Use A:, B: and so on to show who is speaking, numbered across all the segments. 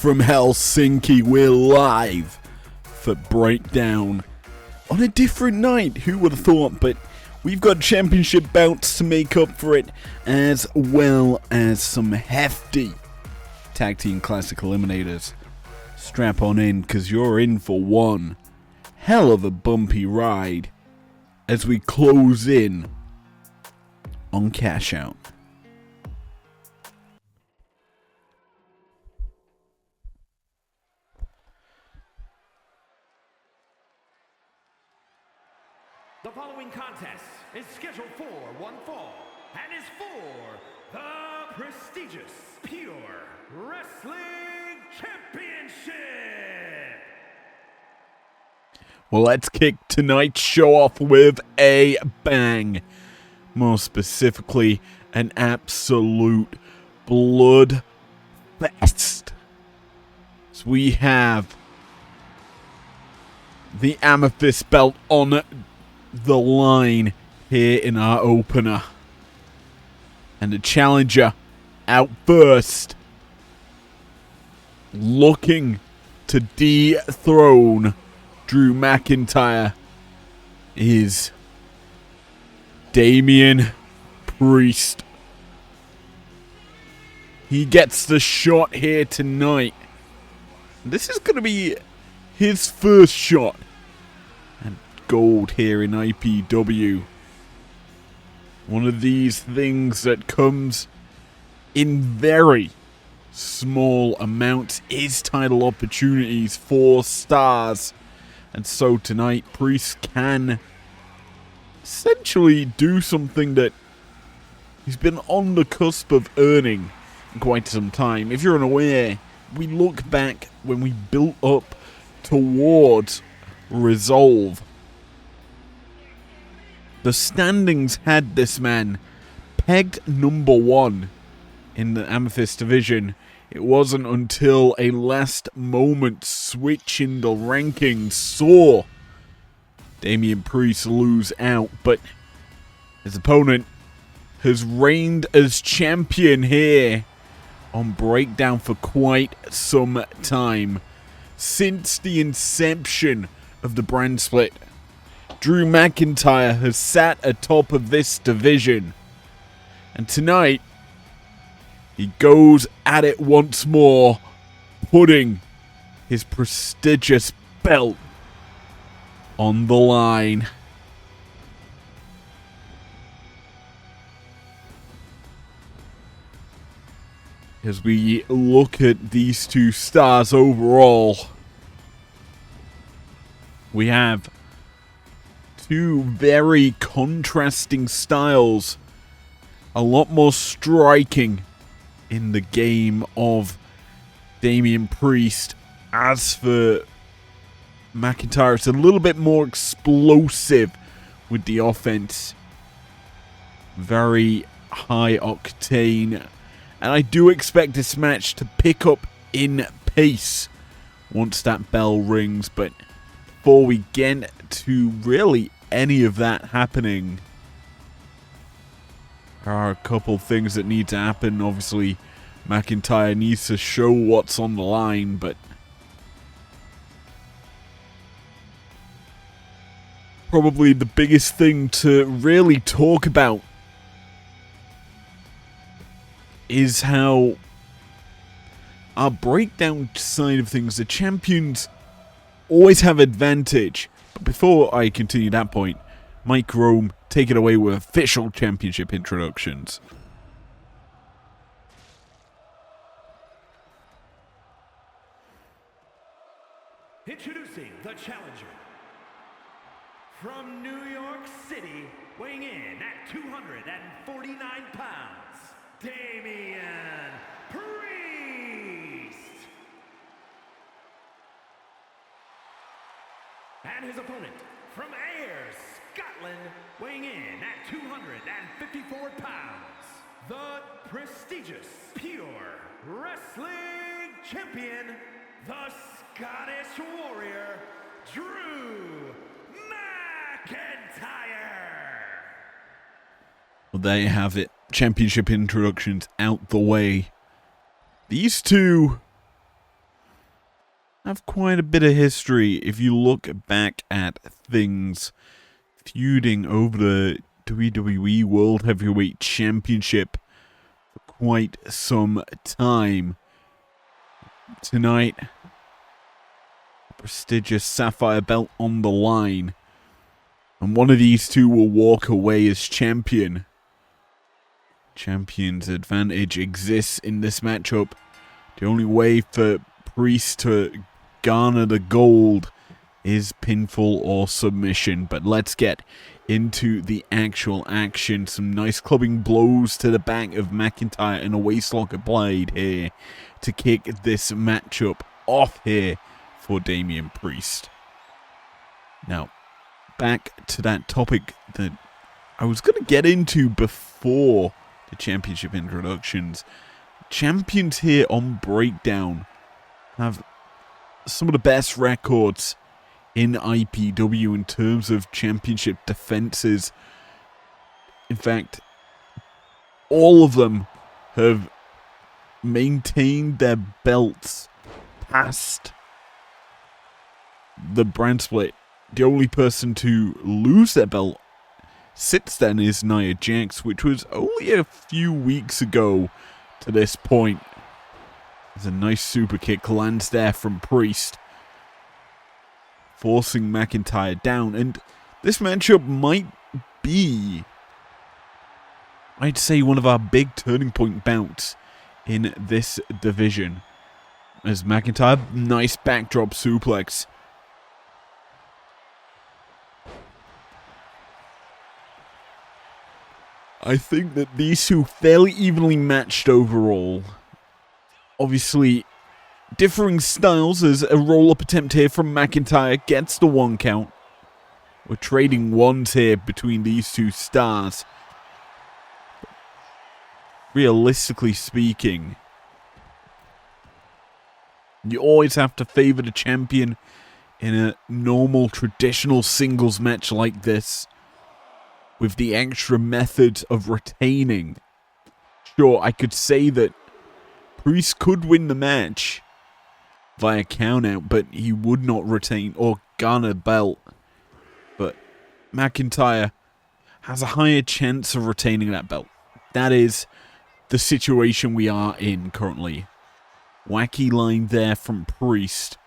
A: from Helsinki, we're live for Breakdown on a different night. Who would have thought? But we've got championship bouts to make up for it, as well as some hefty Tag Team Classic Eliminators. Strap on in, because you're in for one hell of a bumpy ride as we close in on Cash Out.
B: The following contest is scheduled for one fall and is for the prestigious Pure Wrestling Championship.
A: Well, let's kick tonight's show off with a bang. More specifically, an absolute blood fest. So we have the Amethyst belt on the line here in our opener, and the challenger out first, looking to dethrone Drew McIntyre, is Damian Priest. He gets the shot here tonight. This is going to be his first shot gold here in IPW. One of these things that comes in very small amounts is title opportunities for stars. And so tonight, Priest can essentially do something that he's been on the cusp of earning in quite some time. If you're unaware, we look back when we built up towards Resolve. The standings had this man pegged number one in the Amethyst division. It wasn't until a last moment switch in the rankings saw Damian Priest lose out, but his opponent has reigned as champion here on Breakdown for quite some time. Since the inception of the brand split, Drew McIntyre has sat atop of this division. And tonight, he goes at it once more, putting his prestigious belt on the line. As we look at these two stars overall, we have two very contrasting styles. A lot more striking in the game of Damian Priest. As for McIntyre, it's a little bit more explosive with the offense. Very high octane. And I do expect this match to pick up in pace once that bell rings. But before we get to really any of that happening, there are a couple things that need to happen. Obviously, McIntyre needs to show what's on the line, but probably the biggest thing to really talk about is how our Breakdown side of things, the champions always have advantage. But before I continue that point, Mike Rome, take it away with official championship introductions.
B: Introducing the challenger from New York City, weighing in at 249 pounds, Damian Priest. And his opponent from Ayr, Scotland, weighing in at 254 pounds, the prestigious Pure Wrestling Champion, the Scottish Warrior, Drew McIntyre.
A: Well, there you have it. Championship introductions out the way. These two have quite a bit of history if you look back at things feuding over the WWE World Heavyweight Championship for quite some time. Tonight, prestigious Sapphire belt on the line, and one of these two will walk away as champion. Champion's advantage exists in this matchup. The only way for Priest to garner the gold is pinfall or submission. But let's get into the actual action. Some nice clubbing blows to the back of McIntyre and a waistlock applied here to kick this matchup off here for Damian Priest. Now, back to that topic that I was going to get into before the championship introductions. Champions here on Breakdown have some of the best records in IPW in terms of championship defenses. In fact, all of them have maintained their belts past the brand split. The only person to lose their belt since then is Nia Jax, which was only a few weeks ago to this point. There's a nice super kick lands there from Priest, forcing McIntyre down. And this matchup might be, I'd say, one of our big turning point bouts in this division. As McIntyre, nice backdrop suplex. I think that these two fairly evenly matched overall. Obviously, differing styles as a roll-up attempt here from McIntyre gets the 1 count. We're trading ones here between these two stars. Realistically speaking, you always have to favor the champion in a normal, traditional singles match like this, with the extra method of retaining. Sure, I could say that Priest could win the match via countout, but he would not retain or garner belt. But McIntyre has a higher chance of retaining that belt. That is the situation we are in currently. Wacky line there from Priest.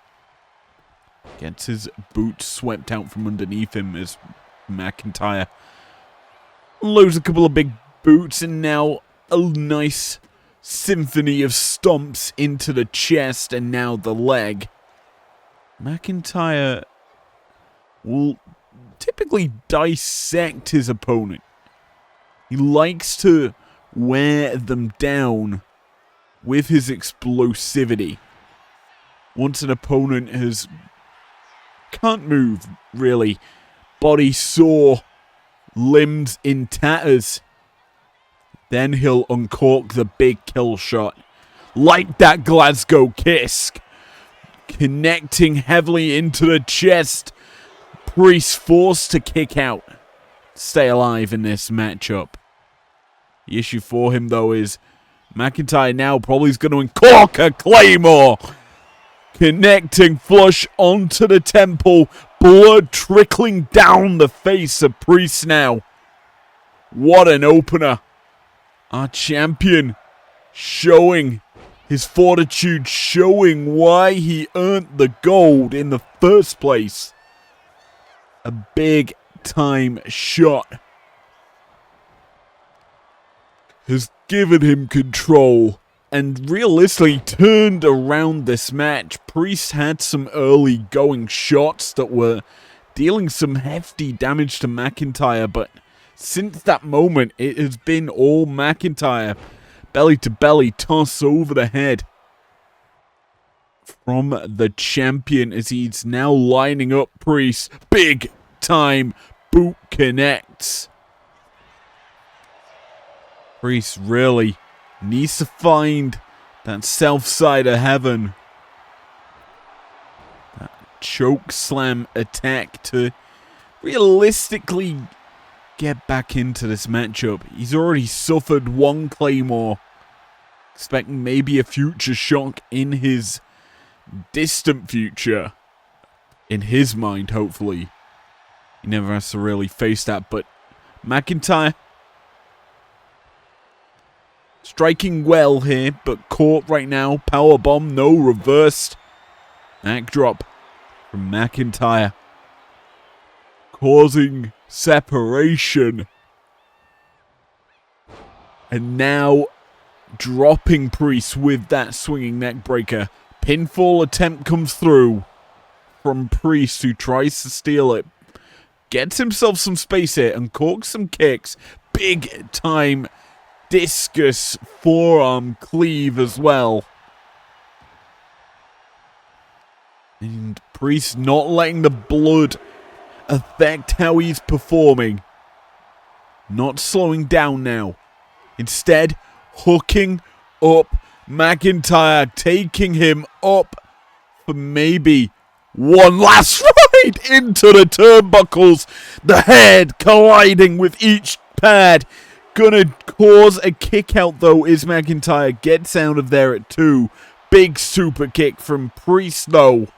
A: Gets his boots swept out from underneath him as McIntyre loads a couple of big boots, and now a nice symphony of stomps into the chest and now the leg. McIntyre will typically dissect his opponent. He likes to wear them down with his explosivity. Once an opponent can't move, really, body sore, limbs in tatters, then he'll uncork the big kill shot, like that Glasgow kiss, connecting heavily into the chest. Priest forced to kick out, stay alive in this matchup. The issue for him, though, is McIntyre now probably is going to uncork a Claymore, connecting flush onto the temple. Blood trickling down the face of Priest now. What an opener. Our champion showing his fortitude, showing why he earned the gold in the first place. A big time shot has given him control and realistically turned around this match. Priest had some early going shots that were dealing some hefty damage to McIntyre, but since that moment, it has been all McIntyre. Belly to belly, toss over the head from the champion as he's now lining up Priest. Big time boot connects. Priest really needs to find that south side of heaven. That choke slam attack to realistically get back into this matchup. He's already suffered 1 Claymore. Expecting maybe a future shock in his distant future. In his mind, hopefully. He never has to really face that, but McIntyre striking well here, but caught right now. Powerbomb, no, reversed. Back drop from McIntyre. Causing separation. And now dropping Priest with that swinging neck breaker. Pinfall attempt comes through from Priest, who tries to steal it. Gets himself some space here and corks some kicks. Big time discus forearm cleave as well. And Priest not letting the blood affect how he's performing. Not slowing down now. Instead, hooking up McIntyre, taking him up for maybe one last ride into the turnbuckles. The head colliding with each pad. Gonna cause a kick out though is McIntyre. Gets out of there at 2. Big super kick from Priest though.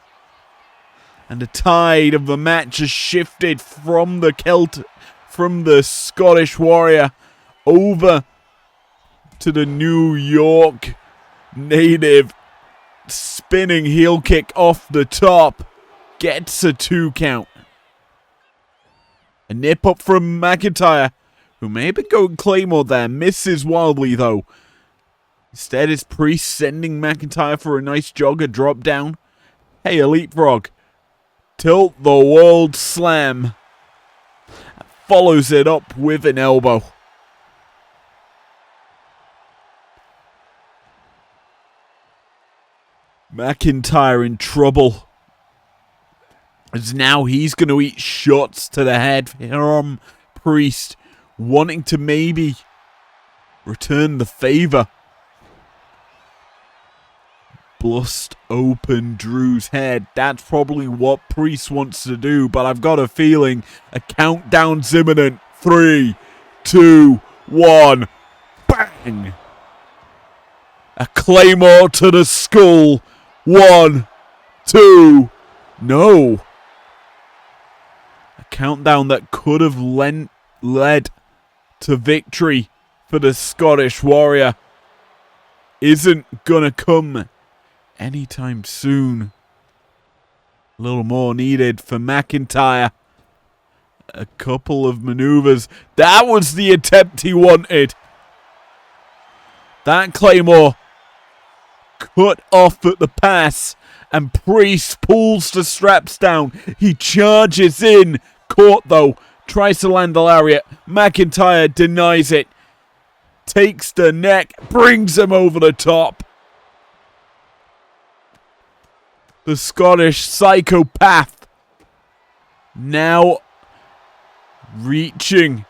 A: And the tide of the match has shifted from the Scottish Warrior over to the New York native. Spinning heel kick off the top. Gets a 2 count. A nip up from McIntyre, who may be going Claymore there. Misses wildly though. Instead it's Priest sending McIntyre for a nice jogger drop down. Hey, a leapfrog. Tilt the world slam. Follows it up with an elbow. McIntyre in trouble. As now he's going to eat shots to the head from Priest. Wanting to maybe return the favour. Bust open Drew's head. That's probably what Priest wants to do. But I've got a feeling a countdown's imminent. 3, 2, 1. Bang! A claymore to the skull. 1, 2. No. A countdown that could have led to victory for the Scottish Warrior isn't gonna come anytime soon. A little more needed for McIntyre. A couple of maneuvers. That was the attempt he wanted. That claymore cut off at the pass, and Priest pulls the straps down. He charges in. Caught though. Tries to land the lariat. McIntyre denies it. Takes the neck. Brings him over the top. The Scottish psychopath now reaching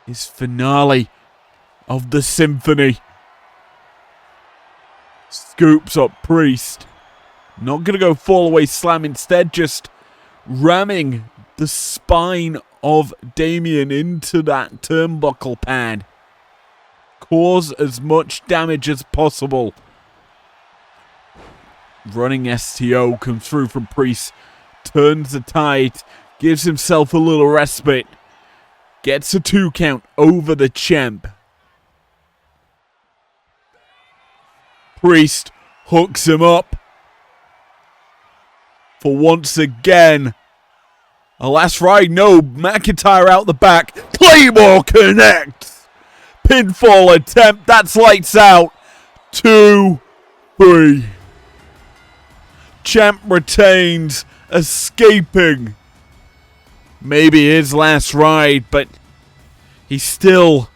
A: his finale of the symphony. Scoops up Priest. Not going to go fall away slam. Instead, just ramming the spine of Damien into that turnbuckle pad. Cause as much damage as possible. Running STO comes through from Priest. Turns the tide. Gives himself a little respite. Gets a 2 count over the champ. Priest hooks him up. For once again, a last ride. No, McIntyre out the back. Claymore connects. Pinfall attempt. That's lights out. 2, 3. Champ retains, escaping. Maybe his last ride, but he still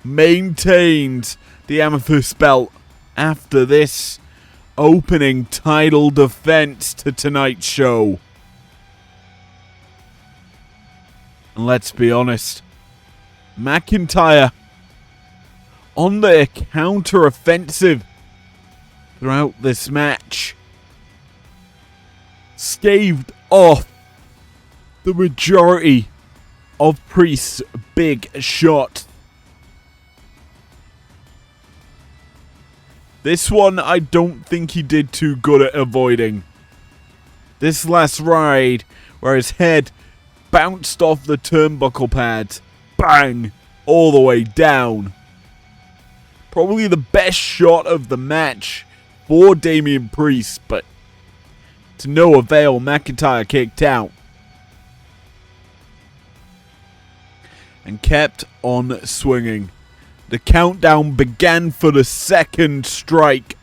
A: maintains the amethyst belt after this opening title defense to tonight's show. And let's be honest, McIntyre on the counter-offensive throughout this match. Scathed off the majority of Priest's big shot. This one, I don't think he did too good at avoiding. This last ride, where his head bounced off the turnbuckle pads, bang, all the way down. Probably the best shot of the match for Damian Priest, but to no avail, McIntyre kicked out. And kept on swinging. The countdown began for the second strike.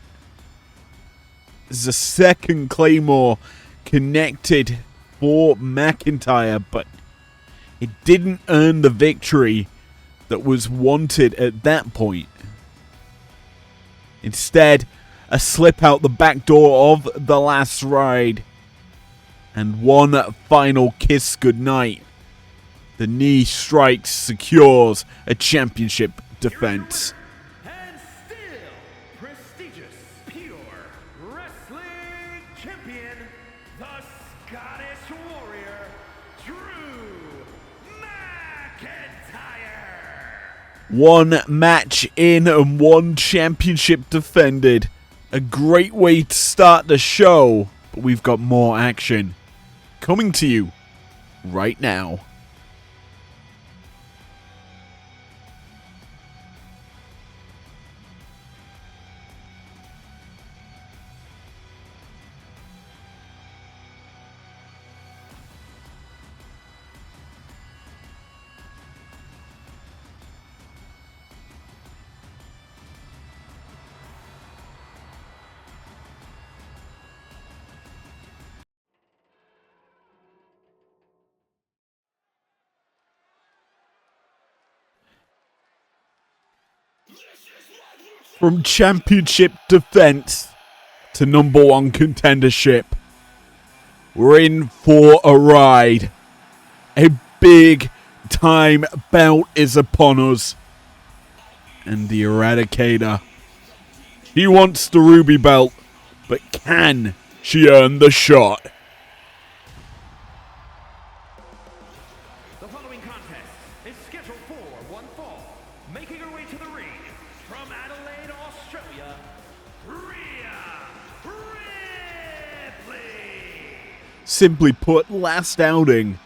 A: The second Claymore connected for McIntyre, but it didn't earn the victory that was wanted at that point. Instead, a slip out the back door of the last ride, and one final kiss goodnight. The knee strike secures a championship defense.
B: And still prestigious, pure wrestling champion, the Scottish Warrior, Drew McIntyre.
A: One match in and one championship defended. A great way to start the show, but we've got more action coming to you right now. From championship defense to number one contendership, we're in for a ride. A big time bout is upon us. And the Eradicator, she wants the Ruby Belt, but can she earn the shot?
B: The following contest is scheduled for one fall. Making her way to the ring from Adelaide, Australia, Rhea Ripley.
A: Simply put, last outing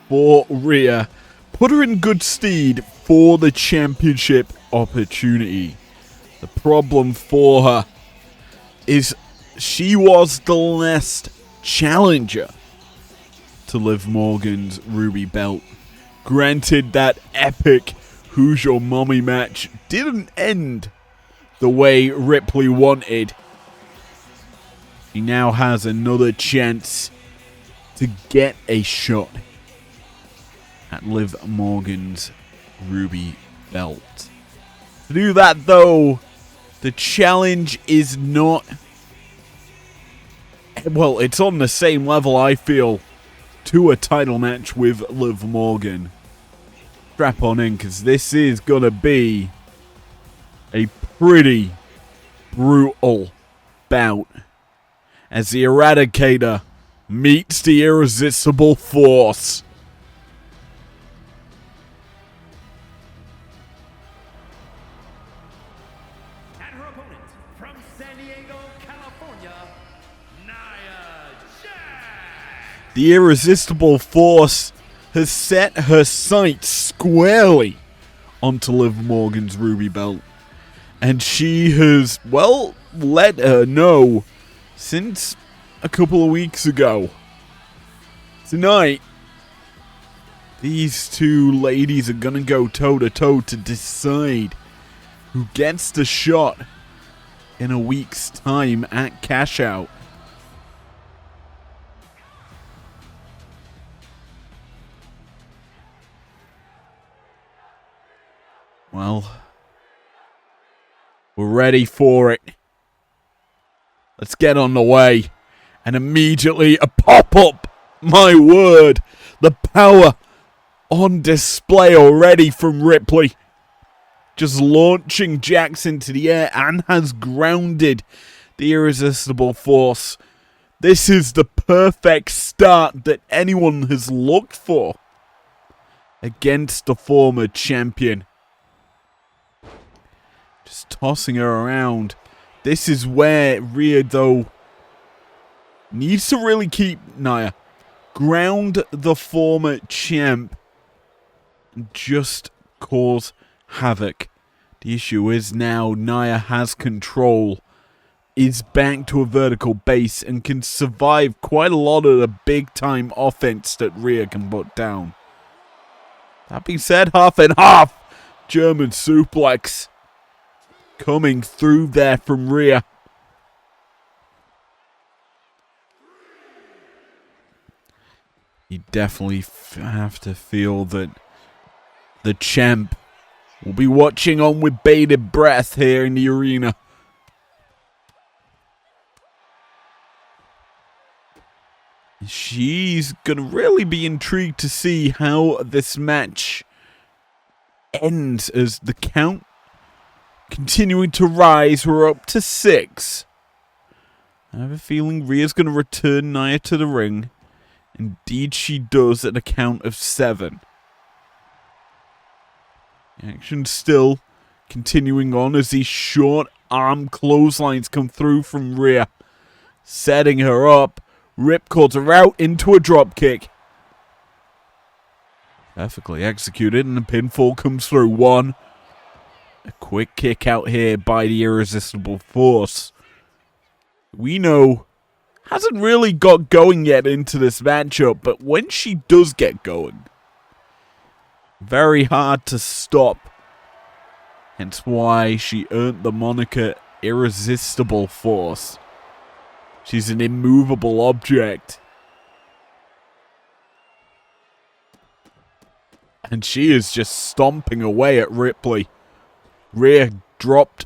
A: for Rhea put her in good stead for the championship opportunity. The problem for her is she was the last challenger to Liv Morgan's Ruby Belt. Granted, that epic Who's Your Mommy match didn't end the way Ripley wanted. He now has another chance to get a shot at Liv Morgan's Ruby Belt. To do that, though, the challenge is not... well, it's on the same level, I feel, to a title match with Liv Morgan. Strap on in, because this is going to be a pretty brutal bout as the Eradicator meets the Irresistible Force.
B: And her opponent from San Diego, California, Nia Jax.
A: The Irresistible Force has set her sights squarely onto Liv Morgan's Ruby Belt. And she has, well, let her know since a couple of weeks ago. Tonight, these two ladies are going to go toe-to-toe to decide who gets the shot in a week's time at Cash Out. Well, we're ready for it. Let's get on the way. And immediately a pop-up. My word. The power on display already from Ripley. Just launching Jax into the air and has grounded the Irresistible Force. This is the perfect start that anyone has looked for against the former champion. Just tossing her around. This is where Rhea, though, needs to really keep Nia. Ground the former champ and just cause havoc. The issue is now Nia has control, is back to a vertical base, and can survive quite a lot of the big-time offense that Rhea can put down. That being said, half and half. German suplex coming through there from Rhea. You definitely have to feel that the champ will be watching on with bated breath here in the arena. She's going to really be intrigued to see how this match ends as the count continuing to rise. We're up to 6. I have a feeling Rhea's going to return Nia to the ring. Indeed she does at a count of 7. The action still continuing on as these short arm clotheslines come through from Rhea. Setting her up. Ripcords her out into a dropkick. Perfectly executed, and the pinfall comes through. 1. A quick kick out here by the Irresistible Force. We know hasn't really got going yet into this matchup, but when she does get going, very hard to stop. Hence why she earned the moniker Irresistible Force. She's an immovable object. And she is just stomping away at Ripley. Rhea dropped,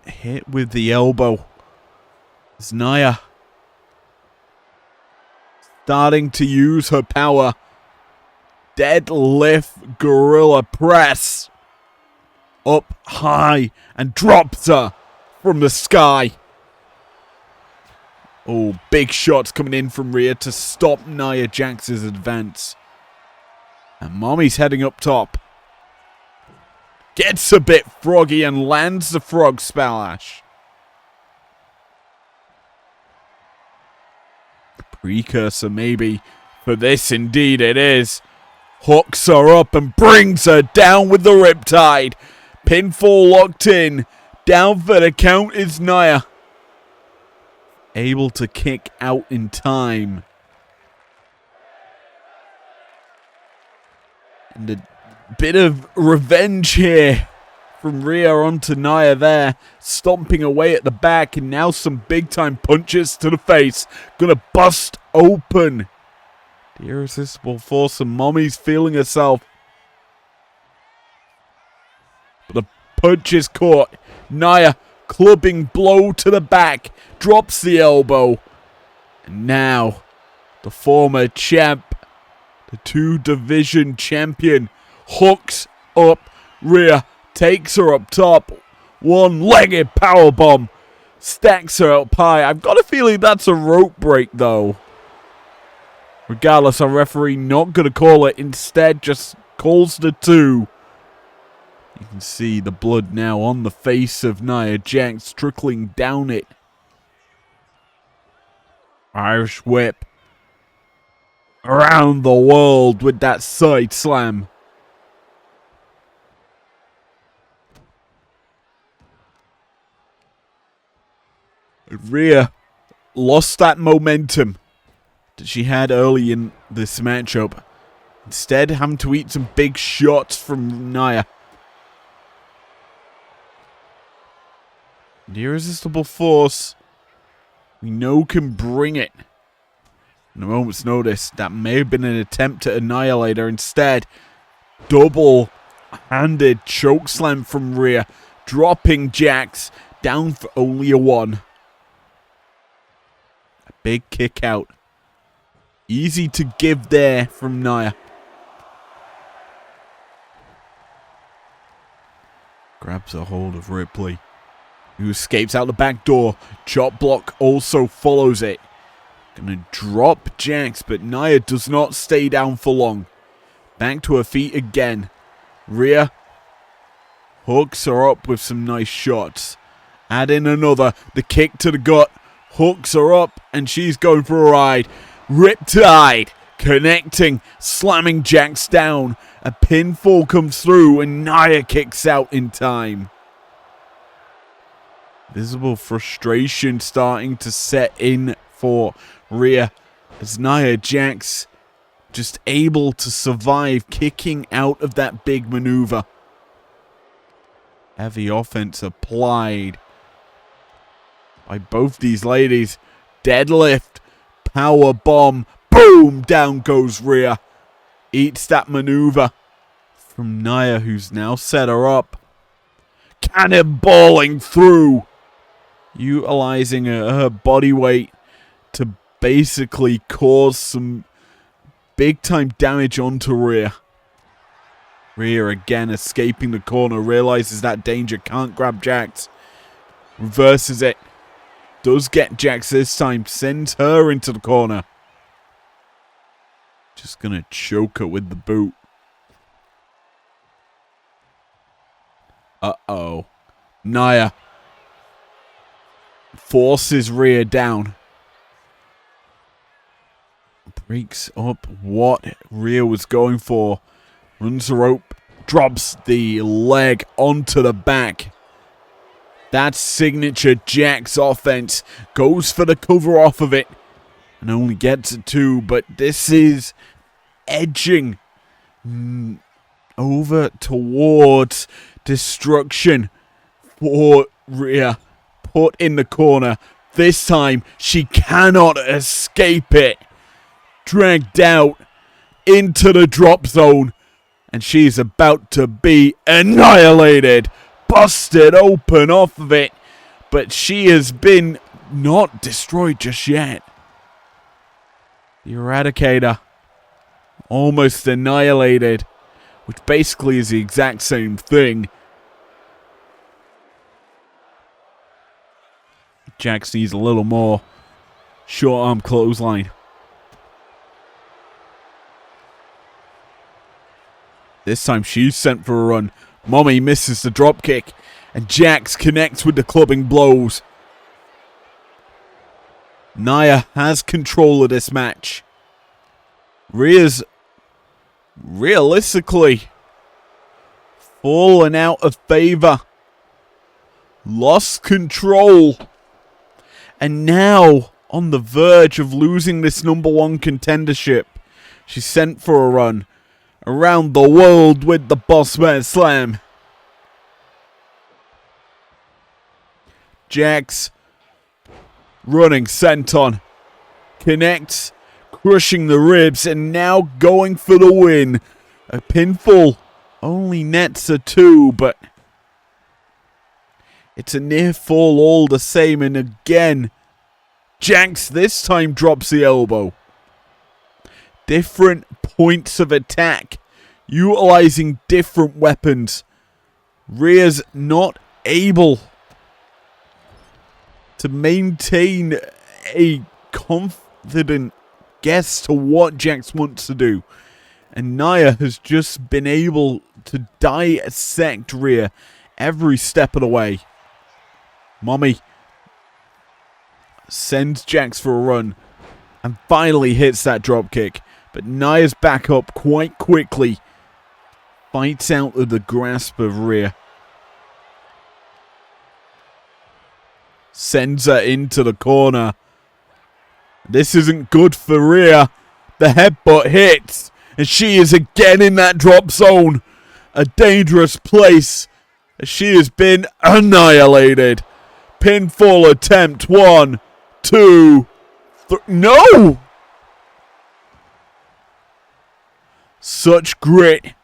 A: hit with the elbow. It's Nia starting to use her power. Deadlift gorilla press. Up high and drops her from the sky. Oh, big shots coming in from Rhea to stop Nia Jax's advance. And Mommy's heading up top. Gets a bit froggy and lands the frog splash. Precursor maybe for this, indeed it is. Hooks her up and brings her down with the Riptide. Pinfall locked in. Down for the count is Nia. Able to kick out in time. And a bit of revenge here from Rhea onto Nia there. Stomping away at the back, and now some big time punches to the face. Gonna bust open the Irresistible Force, and Mommy's feeling herself. But the punch is caught. Nia clubbing blow to the back. Drops the elbow. And now the former champ, the 2-division champion, hooks up Rhea. Takes her up top. One-legged powerbomb. Stacks her up high. I've got a feeling that's a rope break though. Regardless, our referee not going to call it. Instead, just calls the 2. You can see the blood now on the face of Nia Jax trickling down it. Irish whip. Around the world with that side slam. Rhea lost that momentum that she had early in this matchup. Instead, having to eat some big shots from Nia. The Irresistible Force, we know, can bring it. In a moment's notice, that may have been an attempt to annihilate her. Instead, double-handed chokeslam from Rhea, dropping Jax down for only a 1. A big kick out. Easy to give there from Nia. Grabs a hold of Ripley, who escapes out the back door. Chop block also follows it. Gonna drop Jax, but Nia does not stay down for long. Back to her feet again. Rhea hooks her up with some nice shots. Add in another. The kick to the gut. Hooks her up, and she's going for a ride. Riptide connecting, slamming Jax down. A pinfall comes through, and Nia kicks out in time. Visible frustration starting to set in for Rhea as Nia Jax just able to survive kicking out of that big maneuver. Heavy offense applied by both these ladies. Deadlift, power bomb, boom, down goes Rhea. Eats that maneuver from Nia, who's now set her up. Cannonballing through, utilizing her body weight to basically cause some big time damage onto Rhea. Rhea again escaping the corner, realizes that danger, can't grab Jax. Reverses it. Does get Jax this time, sends her into the corner. Just gonna choke her with the boot. Uh-oh. Nia forces Rhea down. Breaks up what Rhea was going for. Runs the rope. Drops the leg onto the back. That's signature Jax offense. Goes for the cover off of it. And only gets it 2. But this is edging over towards destruction for Rhea. Put in the corner. This time she cannot escape it. Dragged out into the drop zone. And she's about to be annihilated. Busted open off of it. But she has been not destroyed just yet. The Eradicator almost annihilated. Which basically is the exact same thing. Jax needs a little more. Short arm clothesline. This time she's sent for a run. Mommy misses the dropkick. And Jax connects with the clubbing blows. Nia has control of this match. Rhea's realistically fallen out of favor. Lost control. And now on the verge of losing this #1 contendership. She's sent for a run. Around the world with the Bossman Slam. Jax running senton. Connects. Crushing the ribs. And now going for the win. A pinfall. Only nets a 2. But it's a near fall all the same. And again, Jax this time drops the elbow. Different points of attack, utilizing different weapons. Rhea's not able to maintain a confident guess to what Jax wants to do. And Nia has just been able to dissect Rhea every step of the way. Mommy sends Jax for a run and finally hits that dropkick. But Nia's back up quite quickly. Fights out of the grasp of Rhea. Sends her into the corner. This isn't good for Rhea. The headbutt hits. And she is again in that drop zone. A dangerous place. She has been annihilated. Pinfall attempt. 1, 2, 3. No! Such grit,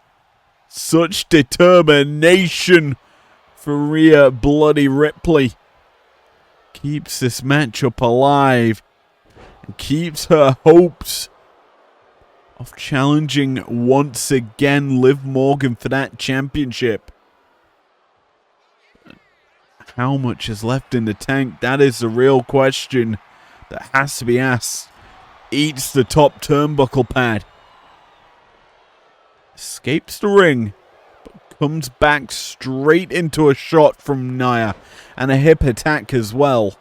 A: such determination for Rhea Bloody Ripley. Keeps this matchup alive and keeps her hopes of challenging once again Liv Morgan for that championship. How much is left in the tank? That is the real question that has to be asked. Eats the top turnbuckle pad. Escapes the ring, but comes back straight into a shot from Nia. And a hip attack as well.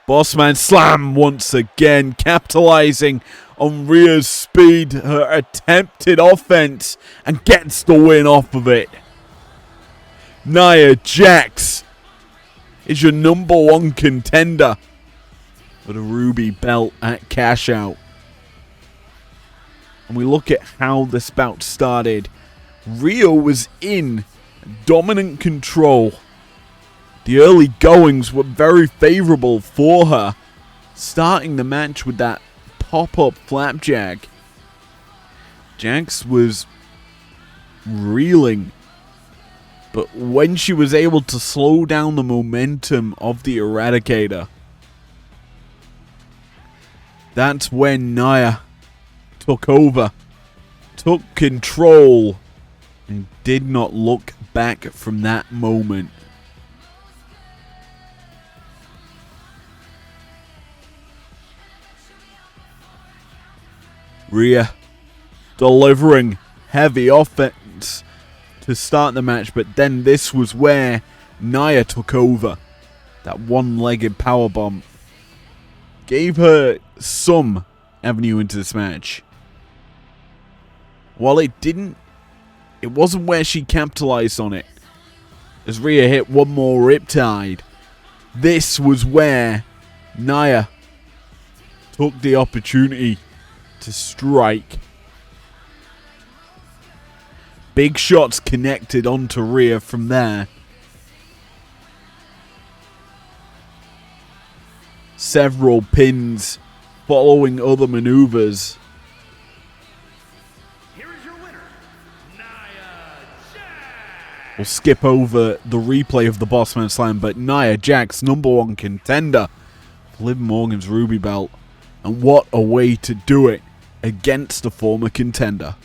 A: Bossman slam once again, capitalizing on Rhea's speed, her attempted offense, and gets the win off of it. Nia Jax is your #1 contender for the Ruby belt at Cash Out. And we look at how this bout started. Rhea was in dominant control. The early goings were very favorable for her, starting the match with that pop-up flapjack. Jax was reeling, but when she was able to slow down the momentum of the Eradicator, that's when Nia took over, took control, and did not look back from that moment. Rhea delivering heavy offense to start the match, but then this was where Nia took over. That one-legged powerbomb gave her some avenue into this match. While it wasn't where she capitalized on it. As Rhea hit one more Riptide, this was where Nia took the opportunity to strike. Big shots connected onto Rhea from there. Several pins following other maneuvers.
B: Here is your winner, Nia Jax.
A: We'll skip over the replay of the Bossman Slam, but Nia Jax, #1 contender for Liv Morgan's Ruby belt. And what a way to do it against a former contender.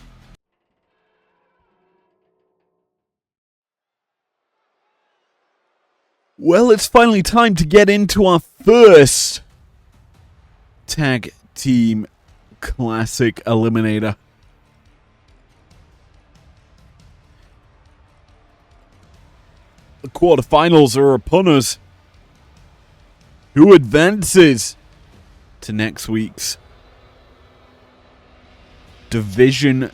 A: Well, it's finally time to get into our first Tag Team Classic Eliminator. The quarterfinals are upon us. Who advances to next week's Division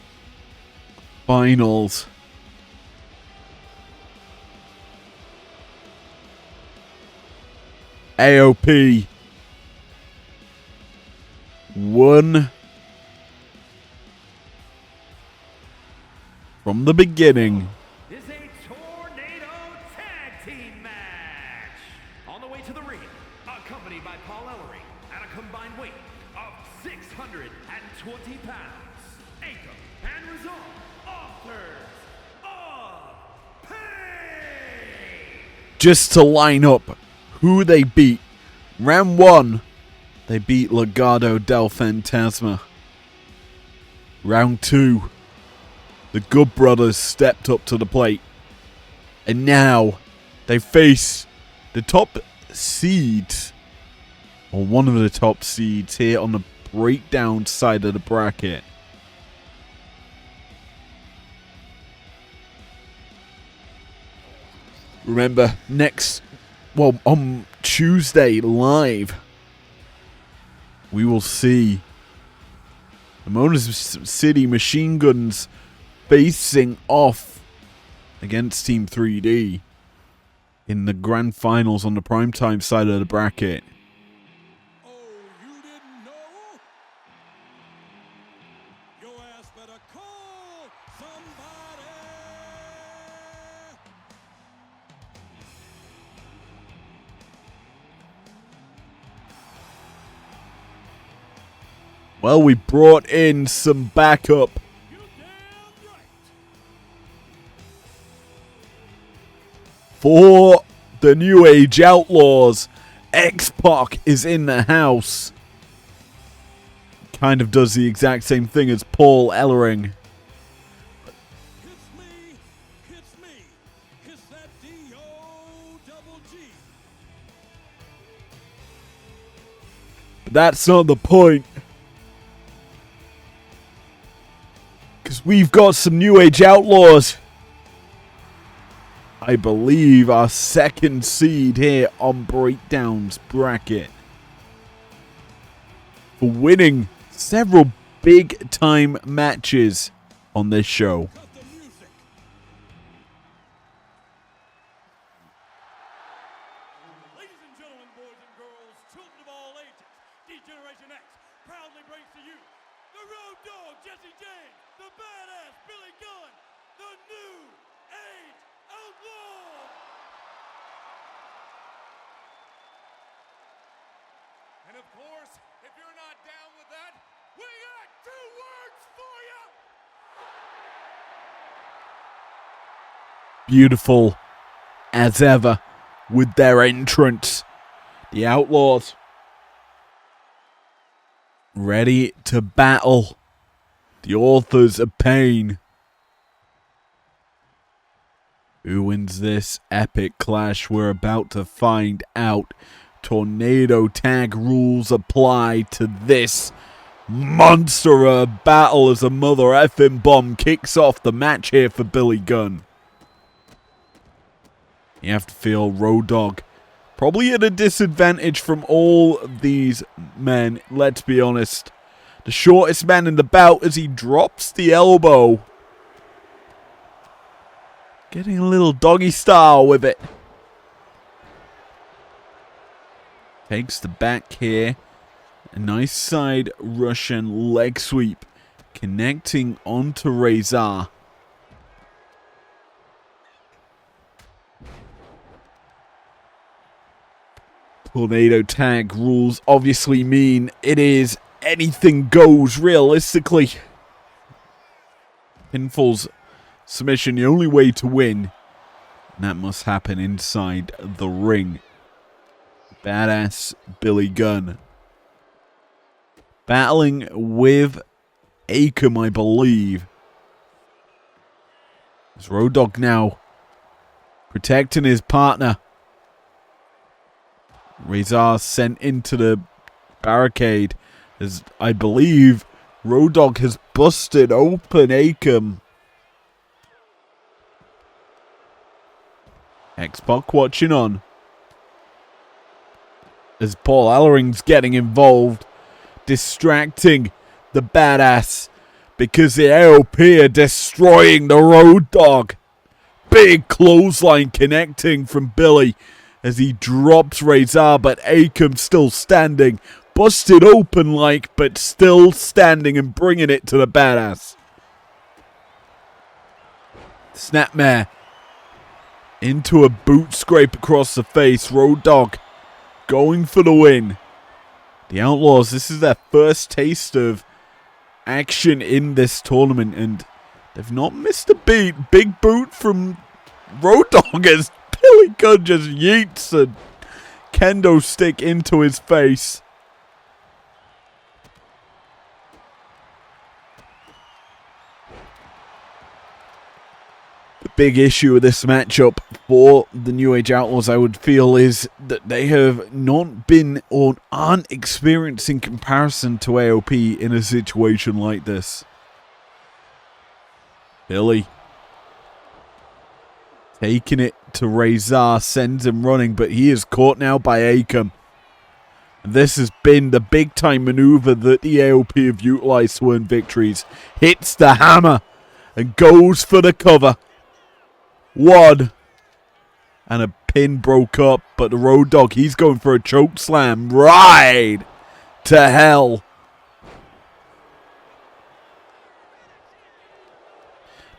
A: Finals? AOP won from the beginning.
B: Is a tornado tag team match. On the way to the ring, accompanied by Paul Ellering at a combined weight of 620 pounds. Anchor and result, authors of pain.
A: Just to line up who they beat. Round 1, they beat Legado del Fantasma. Round 2, the Good Brothers stepped up to the plate. And now they face the top seeds, or one of the top seeds here on the breakdown side of the bracket. Remember, on Tuesday live, we will see the Motor City Machine Guns facing off against Team 3D in the grand finals on the primetime side of the bracket.
C: Oh, you didn't know? Your ass better call somebody.
A: Well, we brought in some backup.
C: You damn right.
A: For the New Age Outlaws, X-Pac is in the house. Kind of does the exact same thing as Paul Ellering.
C: It's me, it's that D-O-double-G.
A: But that's not the point. Because we've got some New Age Outlaws. I believe our second seed here on Breakdown's bracket. For winning several big time matches on this show.
C: Cut the music. Ladies and gentlemen, boys and girls, children of all ages, D-Generation X proudly brings to you the Road Dogg Jesse James, the badass Billy Gunn, the New Age Outlaw. And of course, if you're not down with that, we got 2 words for you.
A: Beautiful as ever with their entrance. The Outlaws ready to battle the Authors of Pain. Who wins this epic clash? We're about to find out. Tornado tag rules apply to this monster of a battle as a mother effing bomb kicks off the match here for Billy Gunn. You have to feel Road Dogg probably at a disadvantage from all of these men, let's be honest. The shortest man in the bout as he drops the elbow. Getting a little doggy style with it. Takes the back here. A nice side Russian leg sweep. Connecting onto Razor. Tornado tag rules obviously mean it is anything goes realistically. Pinfall's submission, the only way to win. And that must happen inside the ring. Badass Billy Gunn. Battling with Akam, I believe. It's Road Dogg now protecting his partner. Razor sent into the barricade as I believe Road Dogg has busted open Akam. X-Pac watching on. As Paul Ellering's getting involved, distracting the badass because the AOP are destroying the Road Dogg. Big clothesline connecting from Billy as he drops Razor, but Akam still standing. Busted open like, but still standing and bringing it to the badass. Snapmare into a boot scrape across the face. Road Dogg going for the win. The Outlaws, this is their first taste of action in this tournament, and they've not missed a beat. Big boot from Road Dogg as Billy Gunn just yeets a kendo stick into his face. The big issue with this matchup for the New Age Outlaws, I would feel, is that they have not been or aren't experienced in comparison to AOP in a situation like this. Billy taking it to Razor, sends him running, but he is caught now by Akam. This has been the big time maneuver that the AOP have utilized to win victories. Hits the hammer and goes for the cover. One. And a pin broke up, but the Road Dogg, he's going for a choke slam right to hell.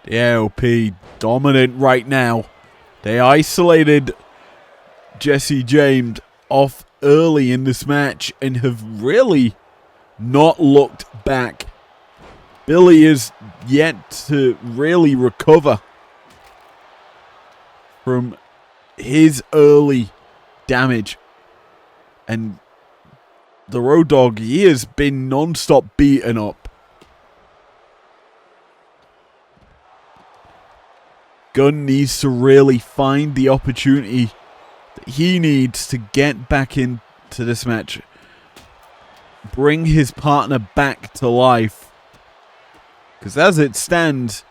A: The AOP dominant right now. They isolated Jesse James off early in this match and have really not looked back. Billy is yet to really recover from his early damage. And the Road Dogg, he has been non-stop beaten up. Gunn needs to really find the opportunity that he needs to get back into this match. Bring his partner back to life. Because as it stands,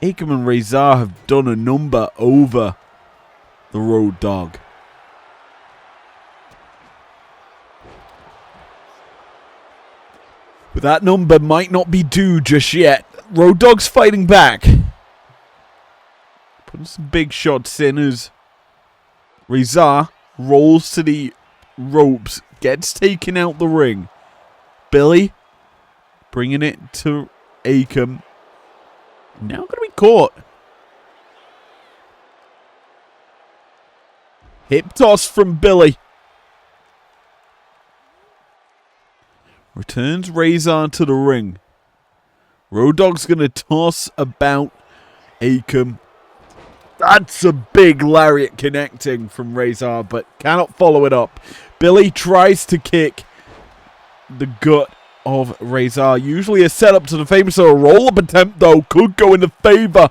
A: Akam and Rezar have done a number over the Road Dogg. But that number might not be due just yet. Road Dogg's fighting back. Putting some big shots in as Rezar rolls to the ropes, gets taken out the ring. Billy bringing it to Akam. Now going to be caught. Hip toss from Billy. Returns Rezar to the ring. Road Dogg's going to toss about Akam. That's a big lariat connecting from Rezar, but cannot follow it up. Billy tries to kick the gut of Rezar. Usually a setup to the famous roll-up attempt, though, could go in the favor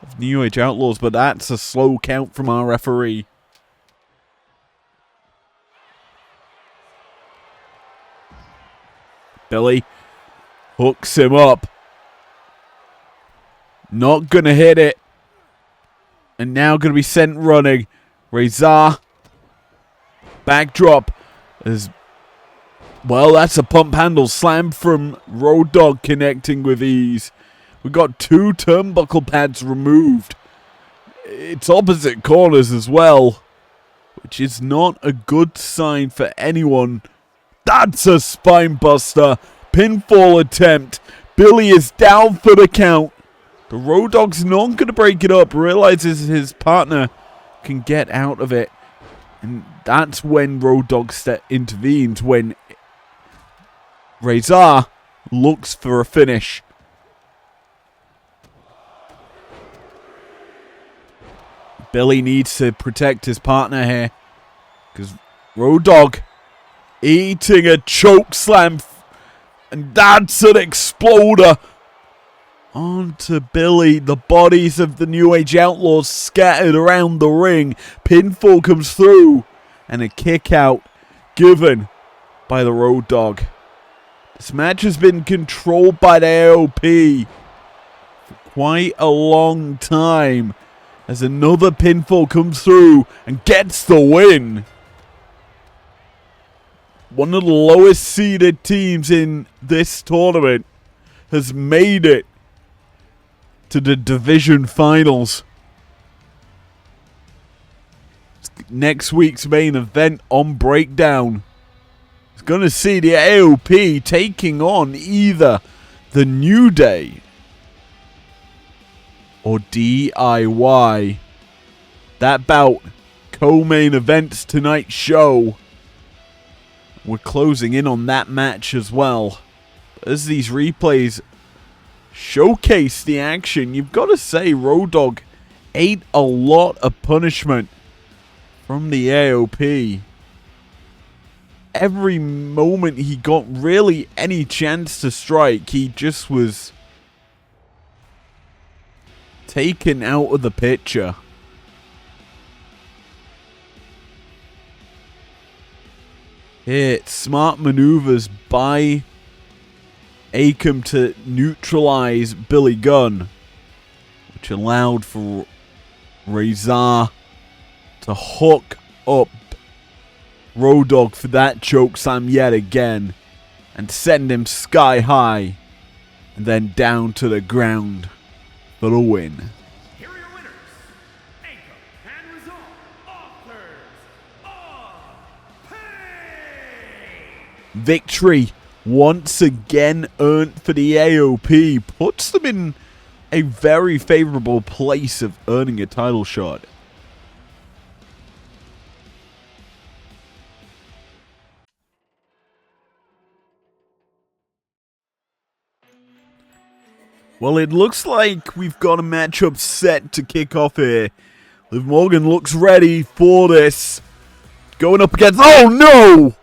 A: of New Age Outlaws, but that's a slow count from our referee. Billy hooks him up. Not going to hit it. And now going to be sent running. Rezar. Backdrop. As well, that's a pump handle slam from Road Dogg connecting with ease. We got 2 turnbuckle pads removed. It's opposite corners as well, which is not a good sign for anyone. That's a spine buster. Pinfall attempt. Billy is down for the count. The Road Dogg's not going to break it up. Realizes his partner can get out of it. And that's when Road Dogg intervenes. When Rezar looks for a finish. Billy needs to protect his partner here. Because Road Dogg eating a choke slam. And that's an exploder. Onto Billy. The bodies of the New Age Outlaws scattered around the ring. Pinfall comes through. And a kick out given by the Road Dogg. This match has been controlled by the AOP for quite a long time. As another pinfall comes through and gets the win. One of the lowest seeded teams in this tournament has made it to the division finals. Next week's main event on Breakdown is going to see the AOP taking on either the New Day or DIY. That bout co-main events tonight's show. We're closing in on that match as well. As these replays showcase the action, you've got to say Road Dogg ate a lot of punishment from the AOP. Every moment he got really any chance to strike, he just was taken out of the picture. It's smart maneuvers by Akam to neutralize Billy Gunn, which allowed for Rezar to hook up Road Dogg for that chokeslam yet again and send him sky high and then down to the ground for the win.
B: Here are your winners, Akam and Rezar, authors of Pain.
A: Victory once again earned for the AOP puts them in a very favorable place of earning a title shot. Well, it looks like we've got a matchup set to kick off here. Liv Morgan looks ready for this. Going up against... Oh, no!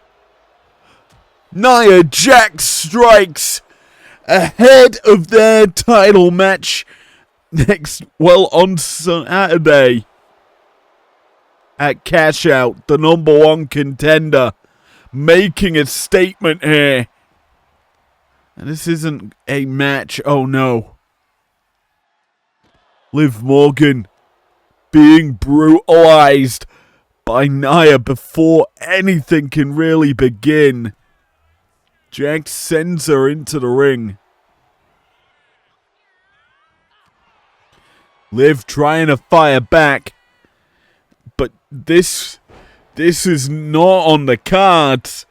A: Nia Jax strikes ahead of their title match on Saturday at Cash Out, the #1 contender, making a statement here. And this isn't a match. Oh no. Liv Morgan being brutalized by Nia before anything can really begin. Jax sends her into the ring. Liv trying to fire back. But this is not on the cards.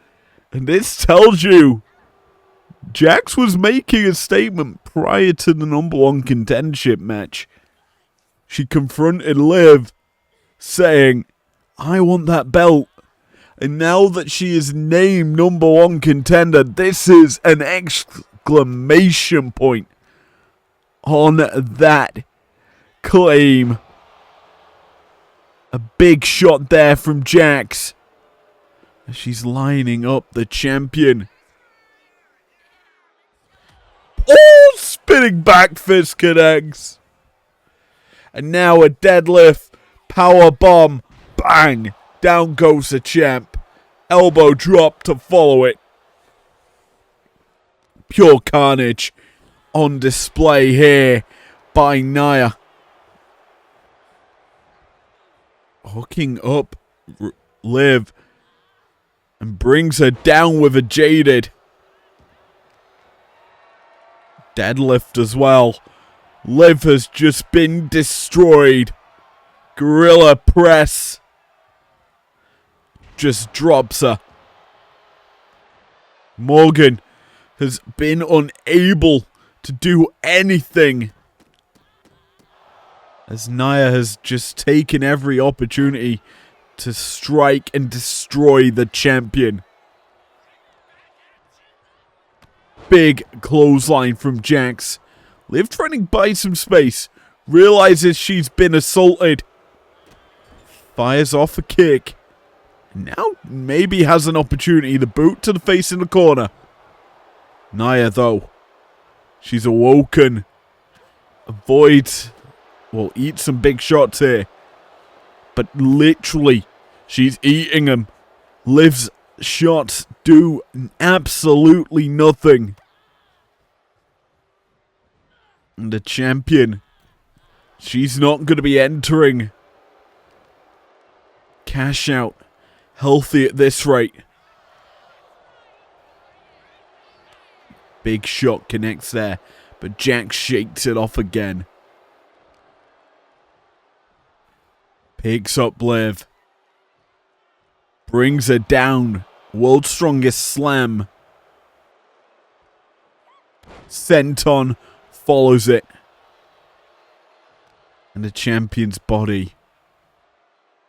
A: And this tells you Jax was making a statement prior to the number one contendership match. She confronted Liv saying, I want that belt. And now that she is named number one contender, this is an exclamation point on that claim. A big shot there from Jax. She's lining up the champion. Oh, spinning back fist connects. And now a deadlift, power bomb, bang, down goes the champ. Elbow drop to follow it. Pure carnage on display here by Nia. Hooking up Liv and brings her down with a jaded. Deadlift as well. Liv has just been destroyed. Gorilla press. Just drops her. Morgan has been unable to do anything, as Nia has just taken every opportunity to strike and destroy the champion. Big clothesline from Jax. Liv trying to buy some space. Realizes she's been assaulted. Fires off a kick. Now maybe has an opportunity. The boot to the face in the corner. Nia though. She's awoken. Avoids. Well, eat some big shots here. But literally, she's eating them. Liv's shots do absolutely nothing. And the champion, she's not going to be entering Cash Out healthy at this rate. Big shot connects there, but Jax shakes it off again. Picks up Liv. Brings her down. World's Strongest Slam. Senton follows it. And the champion's body,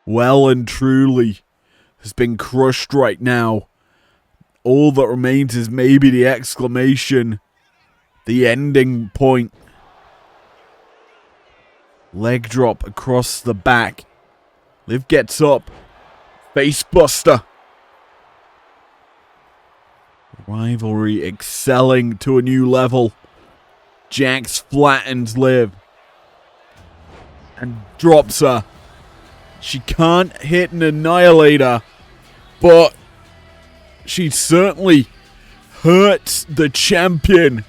A: well and truly, has been crushed right now. All that remains is maybe the exclamation. The ending point. Leg drop across the back. Liv gets up. Facebuster. Rivalry excelling to a new level. Jax flattens Liv. And drops her. She can't hit an annihilator. But she certainly hurts the champion.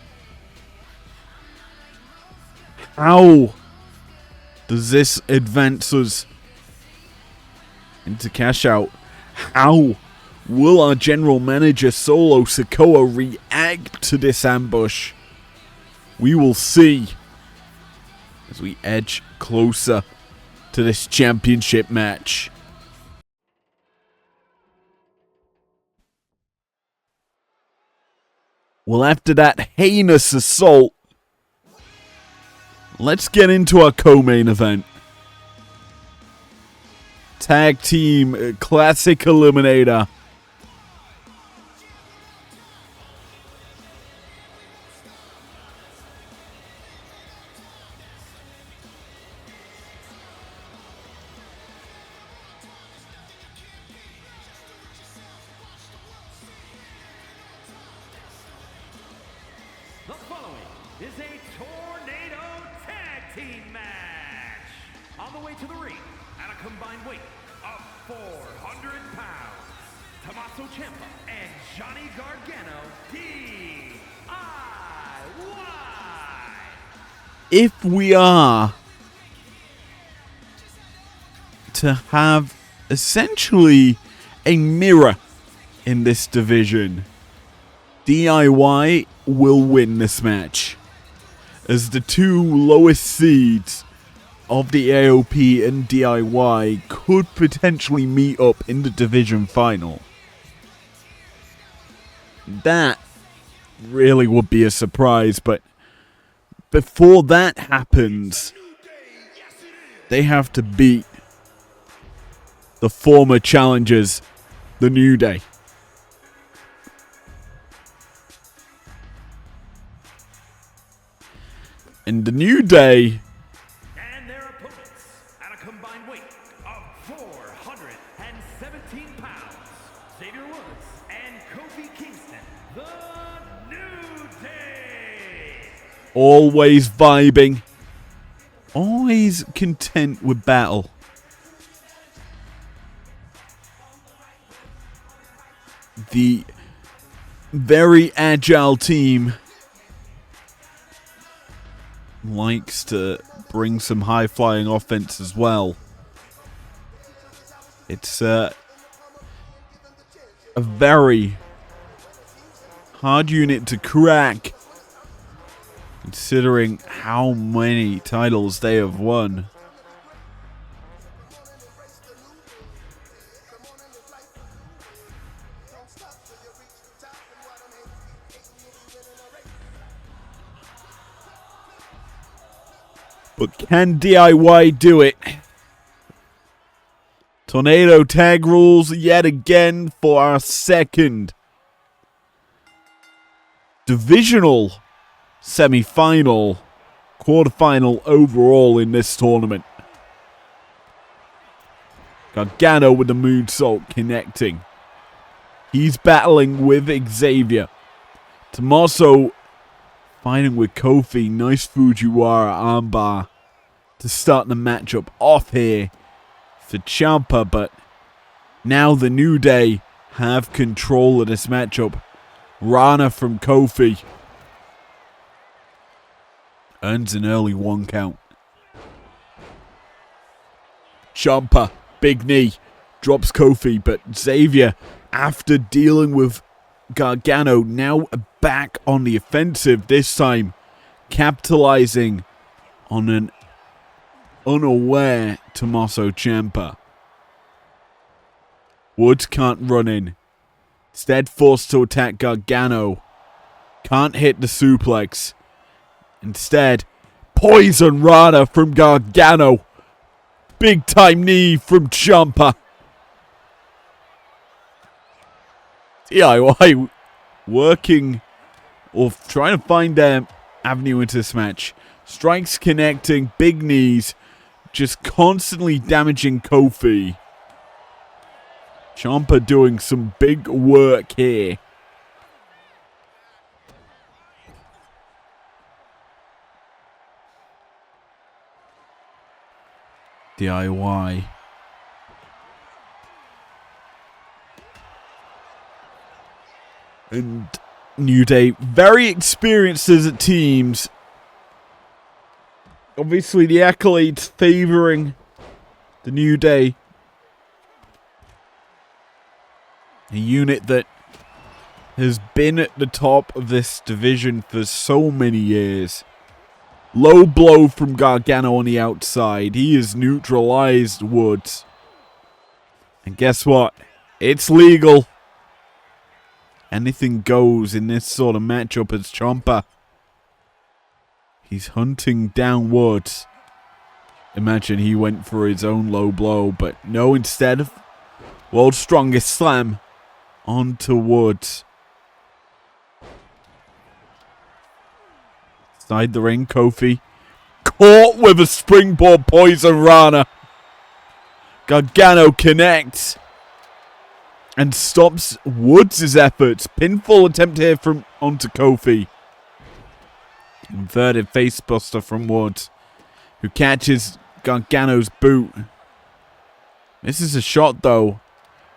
A: How does this advance us into Cash Out? How will our general manager Solo Sikoa react to this ambush? We will see as we edge closer to this championship match. Well, after that heinous assault, let's get into our co-main event. Tag Team Classic Eliminator.
B: The following is a tornado tag team match. On the way to the ring at a combined weight of 400 pounds, Tommaso Ciampa and Johnny Gargano, DIY.
A: If we are to have essentially a mirror in this division, DIY will win this match, as the two lowest seeds of the AOP and DIY could potentially meet up in the division final. That really would be a surprise, but before that happens, they have to beat the former challengers, the New Day. And the New Day,
B: And their opponents at a combined weight of 417 pounds, Xavier Woods and Kofi Kingston, the New Day.
A: always vibing, always content with battle. The very agile team likes to bring some high-flying offense as well. It's a very hard unit to crack, considering how many titles they have won. But can DIY do it? Tornado tag rules yet again for our second divisional semi-final, quarterfinal overall in this tournament. Gargano with the moonsault connecting. He's battling with Xavier. Tommaso fighting with Kofi. Nice Fujiwara armbar to start the matchup off here for Ciampa, but now the New Day have control of this matchup. Rana from Kofi earns an early 1 count. Ciampa, big knee, drops Kofi, but Xavier, after dealing with Gargano, now back on the offensive, this time capitalizing on an unaware Tommaso Ciampa. Woods can't run in. Instead forced to attack Gargano. Can't hit the suplex. Instead, Poison Rana from Gargano. Big time knee from Ciampa. DIY working or trying to find their avenue into this match. Strikes connecting, big knees, just constantly damaging Kofi. Ciampa doing some big work here. DIY. And New Day, very experienced as teams. Obviously, the accolades favoring the New Day. A unit that has been at the top of this division for so many years. Low blow from Gargano on the outside. He has neutralized Woods. And guess what? It's legal. Anything goes in this sort of matchup as Ciampa. He's hunting down Woods. Imagine he went for his own low blow, but no, instead of World's Strongest Slam onto Woods. Inside the ring, Kofi caught with a springboard Poison Rana. Gargano connects and stops Woods' efforts. Pinfall attempt here from onto Kofi. Inverted facebuster from Woods, who catches Gargano's boot. Misses a shot though,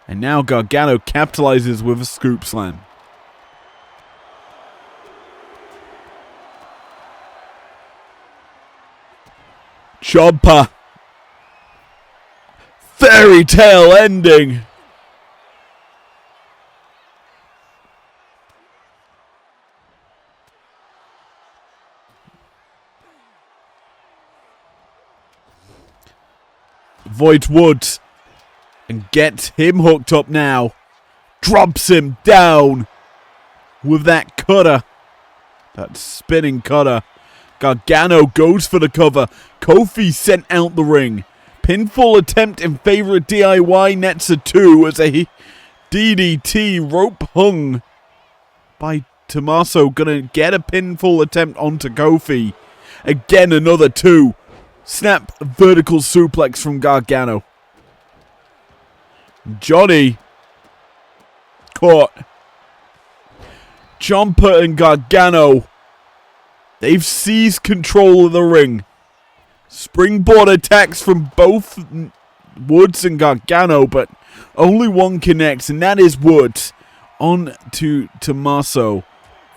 A: and now Gargano capitalizes with a scoop slam. Ciampa. Fairy tale ending. Avoids Woods and gets him hooked up now. Drops him down with that cutter. That spinning cutter. Gargano goes for the cover. Kofi sent out the ring. Pinfall attempt in favor of DIY nets a 2 as a DDT rope hung by Tommaso. Gonna get a pinfall attempt onto Kofi. Again, another 2. Snap vertical suplex from Gargano. Johnny caught. Ciampa and Gargano. They've seized control of the ring. Springboard attacks from both Woods and Gargano, but only one connects, and that is Woods. On to Tommaso.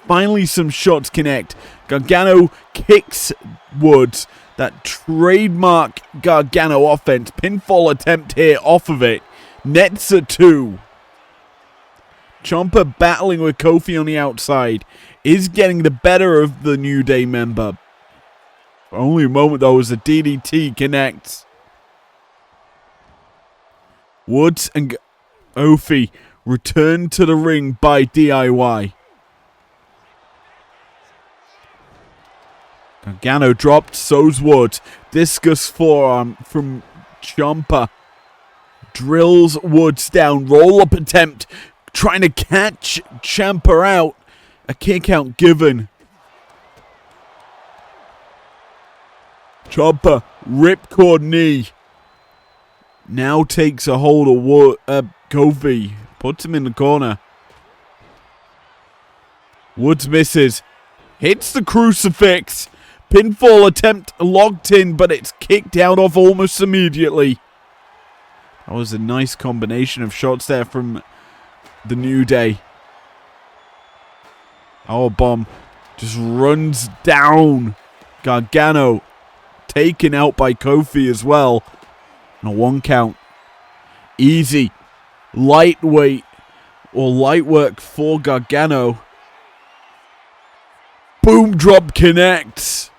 A: Finally, some shots connect. Gargano kicks Woods. That trademark Gargano offense. Pinfall attempt here off of it. Nets a 2. Ciampa battling with Kofi on the outside. Is getting the better of the New Day member. For only a moment though as the DDT connects. Woods and Kofi return to the ring by DIY. Gargano dropped, so's Woods. Discus forearm from Ciampa. Drills Woods down. Roll-up attempt. Trying to catch Ciampa out. A kick out given. Ciampa, ripcord knee. Now takes a hold of Kofi. Puts him in the corner. Woods misses. Hits the crucifix. Pinfall attempt locked in, but it's kicked out of almost immediately. That was a nice combination of shots there from the New Day. Our bomb just runs down. Gargano taken out by Kofi as well. And a 1 count. Easy. Lightweight or light work for Gargano. Boom drop connects.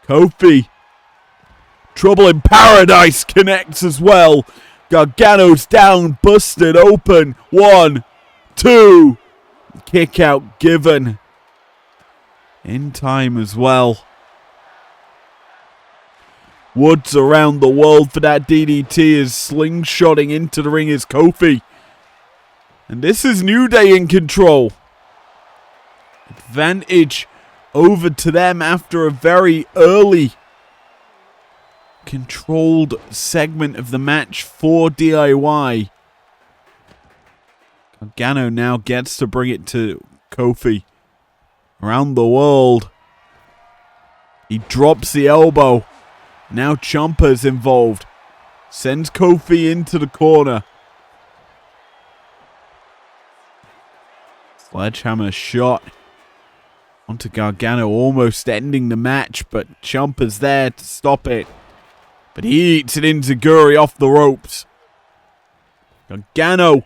A: Kofi. Trouble in Paradise connects as well. Gargano's down, busted open. 1, 2. Kick out given. In time as well. Woods around the world for that DDT is slingshotting into the ring is Kofi. And this is New Day in control. Advantage over to them after a very early controlled segment of the match for DIY. Gargano now gets to bring it to Kofi. Around the world. He drops the elbow. Now Ciampa's involved. Sends Kofi into the corner. Sledgehammer shot onto Gargano, almost ending the match, but Ciampa's there to stop it. But he eats an enziguri off the ropes. Gargano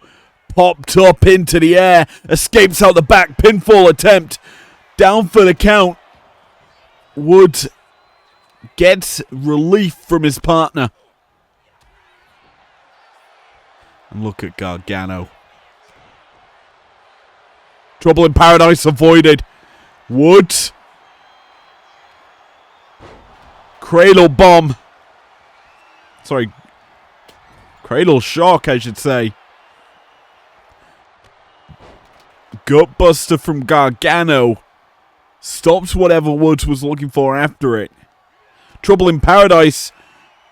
A: popped up into the air, escapes out the back, pinfall attempt. Down for the count. Woods gets relief from his partner. And look at Gargano. Trouble in Paradise avoided. Woods. Cradle bomb. Sorry. Cradle shock, I should say. Gutbuster from Gargano. Stops whatever Woods was looking for after it. Trouble in Paradise.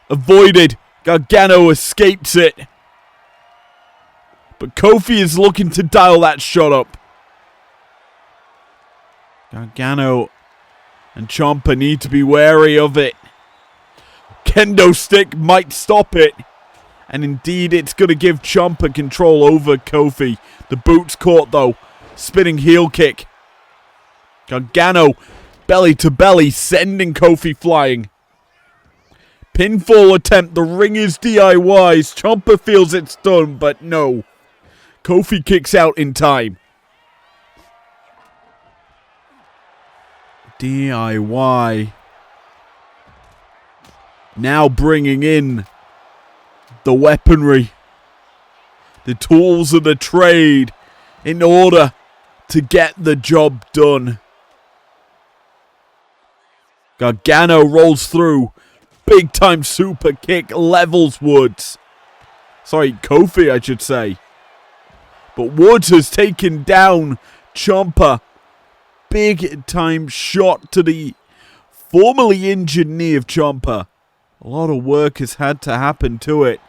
A: Avoided. Gargano escapes it. But Kofi is looking to dial that shot up. Gargano and Ciampa need to be wary of it. Kendo stick might stop it. And indeed, it's going to give Ciampa control over Kofi. The boot's caught though. Spinning heel kick. Gargano Belly to belly, sending Kofi flying. Pinfall attempt, the ring is DIYs. Ciampa feels it's done, but no. Kofi kicks out in time. DIY. Now bringing in the weaponry. The tools of the trade in order to get the job done. Gargano rolls through. Big time super kick levels Woods. Sorry, Kofi I should say. But Woods has taken down Ciampa. Big time shot to the formerly injured knee of Ciampa. A lot of work has had to happen to it.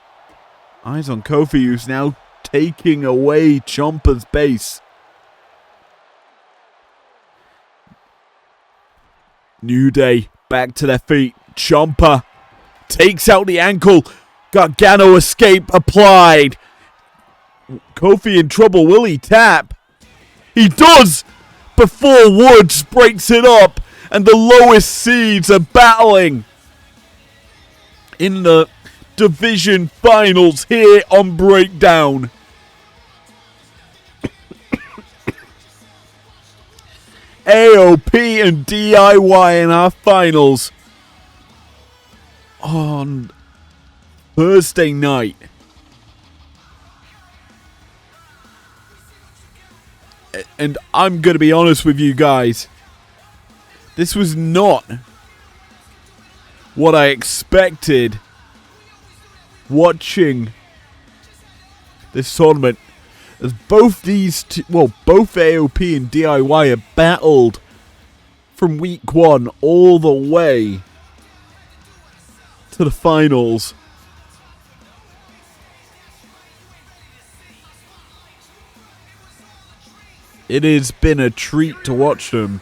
A: Eyes on Kofi, who's now taking away Ciampa's base. New Day back to their feet. Ciampa takes out the ankle. Gargano escape applied. Kofi in trouble. Will he tap? He does! Before Woods breaks it up. And the lowest seeds are battling in the division finals here on Breakdown. AOP and DIY in our finals on Thursday night. And I'm going to be honest with you guys. This was not what I expected watching this tournament. As both these both AOP and DIY have battled from week one all the way to the finals. It has been a treat to watch them.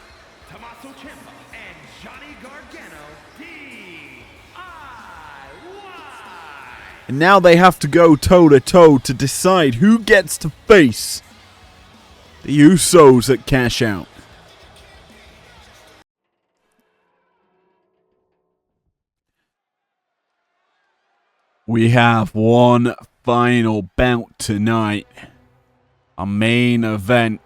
B: Tommaso Ciampa and Johnny Gargano, DIY.
A: And now they have to go toe-to-toe to decide who gets to face the Usos at Cash Out. We have one final bout tonight. A main event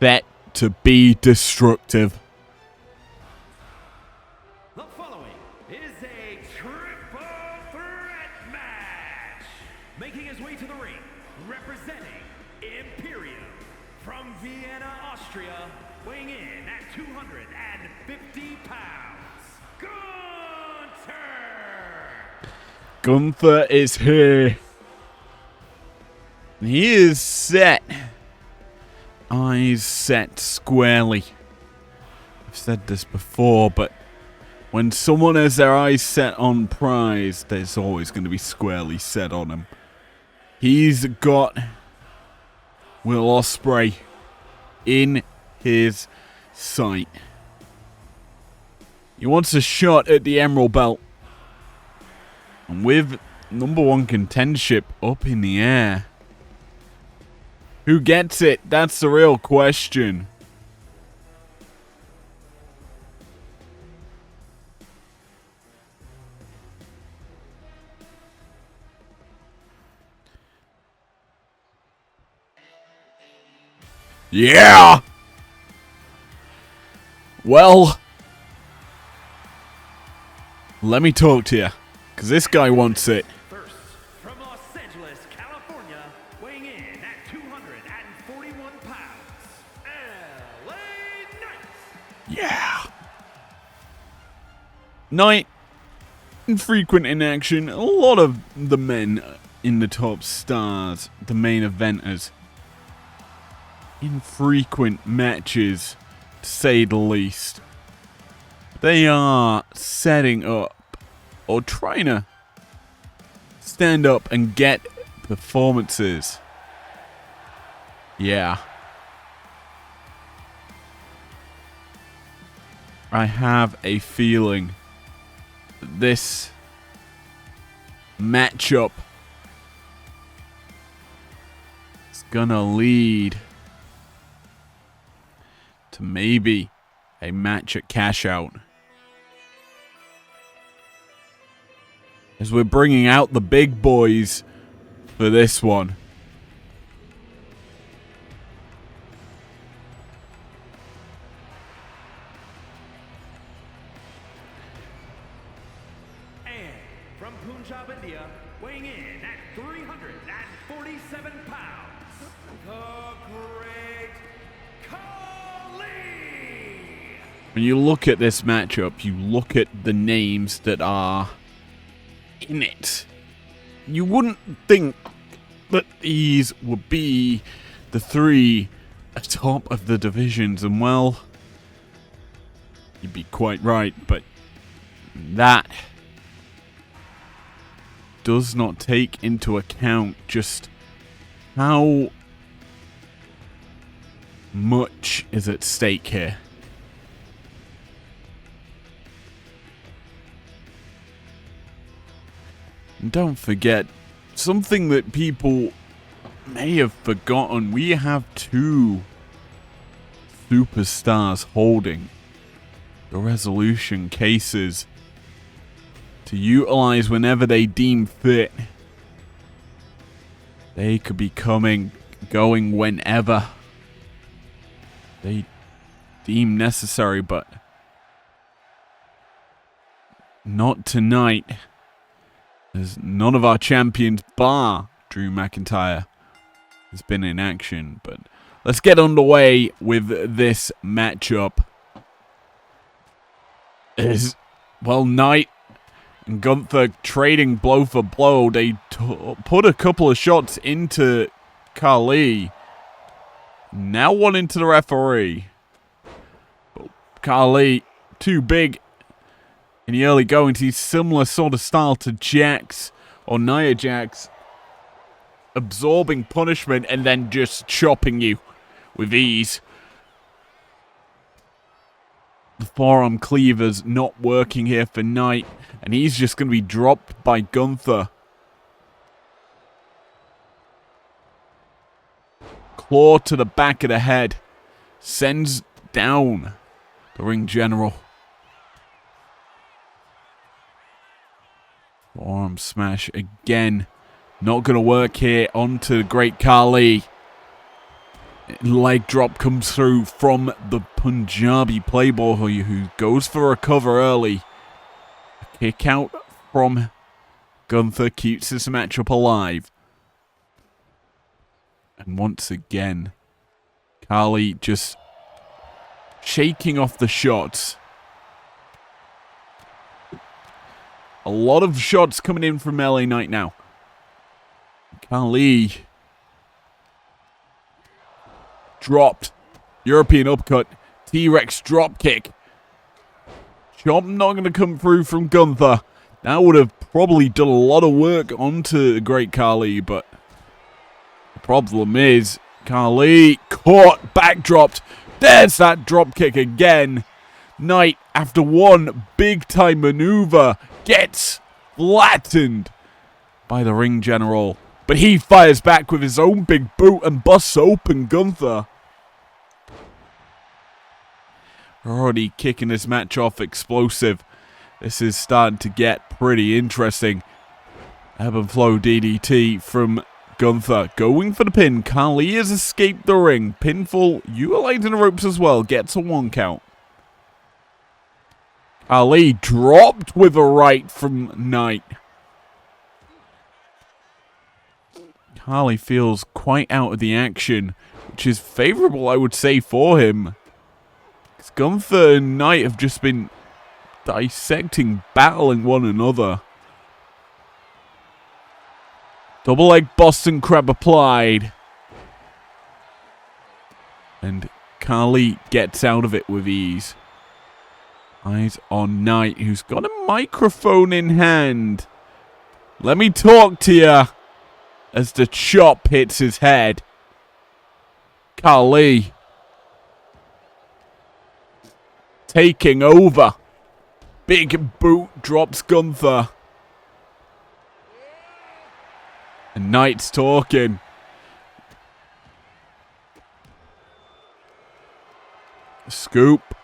A: set to be destructive.
B: The following is a triple threat match. Making his way to the ring, representing Imperium from Vienna, Austria, weighing in at 250 pounds, Gunther!
A: Gunther is here. He is set. Eyes set squarely. I've said this before, but when someone has their eyes set on prize, there's always going to be squarely set on him. He's got Will Ospreay in his sight. He wants a shot at the Emerald Belt. And with number one contendership up in the air, who gets it? That's the real question. Yeah! Well, let me talk to you, because this guy wants it.
B: First, from Los Angeles, California, weighing in at 241 pounds, LA Knight.
A: Yeah. Knight, infrequent in action. A lot of the men in the top stars, the main eventers, infrequent matches, to say the least. They are setting up or trying to stand up and get performances. Yeah. I have a feeling this matchup is gonna lead to to maybe a match at Cash Out. As we're bringing out the big boys for this one.
B: And from Punjab, India, weighing in at 347 pounds, the Great Khali!
A: When you look at this matchup, you look at the names that are in it. You wouldn't think that these would be the three atop of the divisions, and well, you'd be quite right, but that does not take into account just how much is at stake here. And don't forget, something that people may have forgotten, we have two superstars holding the resolution cases to utilize whenever they deem fit. They could be going whenever they deem necessary, but not tonight. As none of our champions, bar Drew McIntyre, has been in action. But let's get underway with this matchup. Knight and Gunther trading blow for blow. They put a couple of shots into Khali. Now one into the referee. But Khali, too big in the early goings. He's similar sort of style to Jax or Nia Jax, absorbing punishment and then just chopping you with ease. The forearm cleaver's not working here for Knight, and he's just going to be dropped by Gunther. Claw to the back of the head, sends down the ring general. Forearm smash again. Not going to work here. Onto the Great Khali. Leg drop comes through from the Punjabi playboy who goes for a cover early. A kick out from Gunther keeps this matchup alive. And once again, Khali just shaking off the shots. A lot of shots coming in from LA Knight now. Khali dropped. European uppercut. T-Rex drop kick. Chop not going to come through from Gunther. That would have probably done a lot of work onto the Great Khali, but the problem is Khali caught, backdropped. There's that drop kick again. Knight, after one big-time maneuver, gets flattened by the ring general. But he fires back with his own big boot and busts open Gunther. We're already kicking this match off explosive. This is starting to get pretty interesting. Ebb and flow DDT from Gunther. Going for the pin. Khali has escaped the ring. Pinfall utilizing the ropes as well. Gets a 1 count. Khali dropped with a right from Knight. Khali feels quite out of the action, which is favorable, I would say, for him. Gunther and Knight have just been dissecting, battling one another. Double leg Boston Crab applied. And Khali gets out of it with ease. Eyes on Knight, who's got a microphone in hand. Let me talk to you. As the chop hits his head. Khali taking over. Big boot drops Gunther. And Knight's talking. Scoop.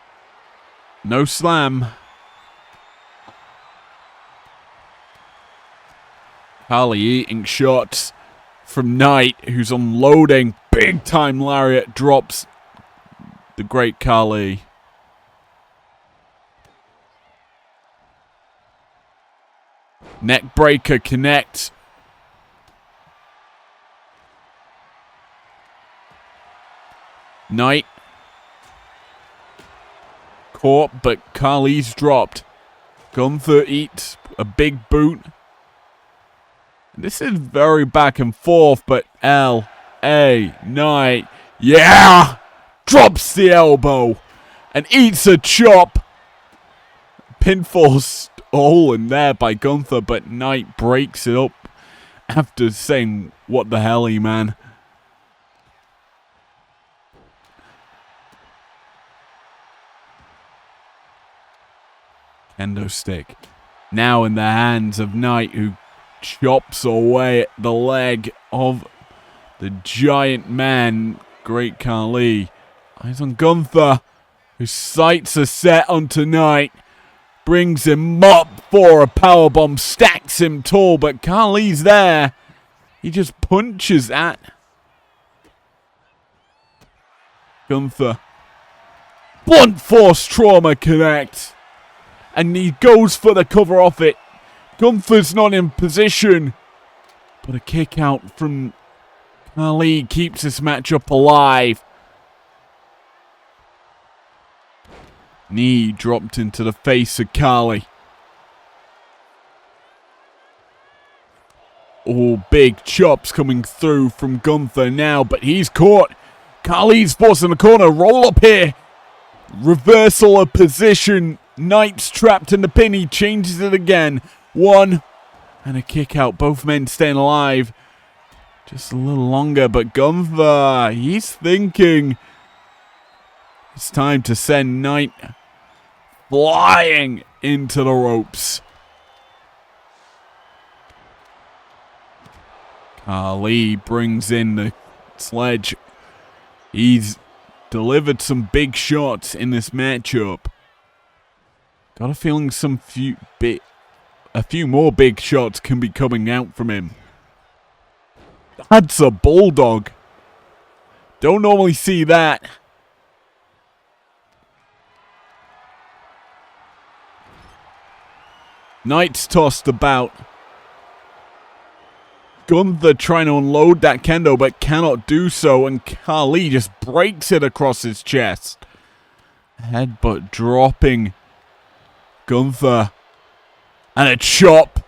A: No slam. Kali eating shots from Knight, who's unloading. Big time lariat drops the great Kali. Neck breaker connects. Knight caught, but Kali's dropped. Gunther eats a big boot. This is very back and forth, but L.A. Knight, yeah! Drops the elbow and eats a chop. Pinfall stolen there by Gunther, but Knight breaks it up after saying, "What the hell, man?" Kendo stick now in the hands of Knight, who chops away at the leg of the giant man, Great Kali. Eyes on Gunther, whose sights are set on tonight. Brings him up for a powerbomb, stacks him tall, but Kali's there. He just punches at Gunther. Blunt force trauma connect. And he goes for the cover off it. Gunther's not in position. But a kick out from Kali keeps this matchup alive. Knee dropped into the face of Kali. Oh, big chops coming through from Gunther now, but he's caught. Kali's forced in the corner. Roll up here. Reversal of position. Knight's trapped in the pin. He changes it again. One. And a kick out. Both men staying alive. Just a little longer, but Gunther, he's thinking. It's time to send Knight flying into the ropes. Kali brings in the sledge. He's delivered some big shots in this matchup. Got a feeling a few more big shots can be coming out from him. That's a bulldog. Don't normally see that. Knight's tossed about. Gunther trying to unload that kendo, but cannot do so, and Kali just breaks it across his chest. Headbutt dropping Gunther. And a chop.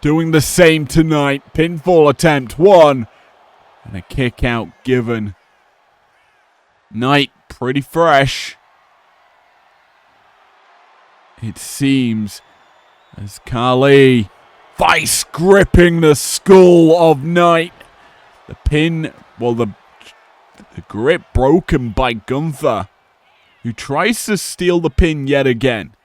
A: Doing the same tonight. Pinfall attempt. One. And a kick out given. Knight pretty fresh. It seems. As Kali vice gripping the skull of Knight. The pin, well, the grip broken by Gunther, who tries to steal the pin yet again.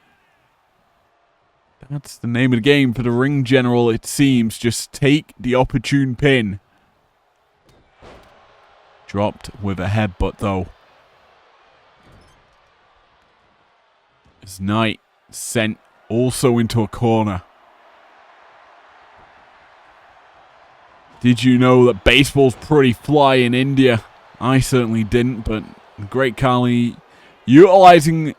A: That's the name of the game for the ring general, it seems. Just take the opportune pin. Dropped with a headbutt, though. As Knight sent also into a corner. Did you know that baseball's pretty fly in India? I certainly didn't, but Great Kali utilizing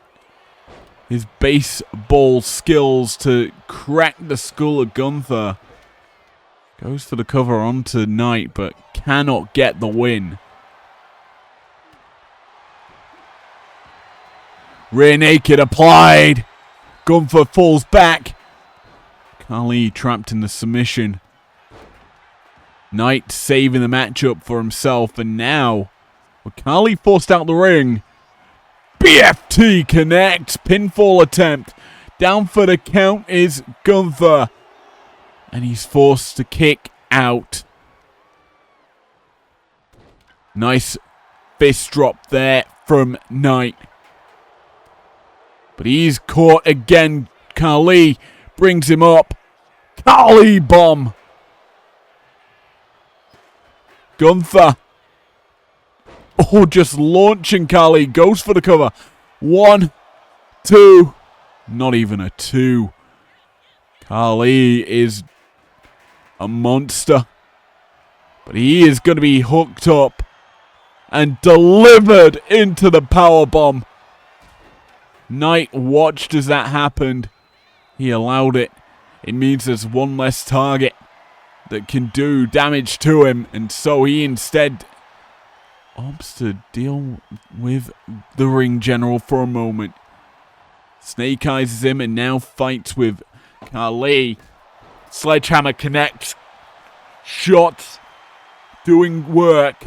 A: his baseball skills to crack the skull of Gunther. Goes for the cover onto Knight, but cannot get the win. Rear naked applied. Gunther falls back. Kali trapped in the submission. Knight saving the matchup for himself, and now with Kali forced out the ring. BFT connects. Pinfall attempt. Down for the count is Gunther. And he's forced to kick out. Nice fist drop there from Knight. But he's caught again. Kali brings him up. Kali bomb. Gunther. Oh, just launching Kali. Goes for the cover. 1, 2. Not even a 2. Khali is a monster. But he is going to be hooked up and delivered into the powerbomb. Knight watched as that happened. He allowed it. It means there's one less target that can do damage to him. And so he instead opts to deal with the ring general for a moment. Snake Eyes him and now fights with Khali. Sledgehammer connects. Shots. Doing work.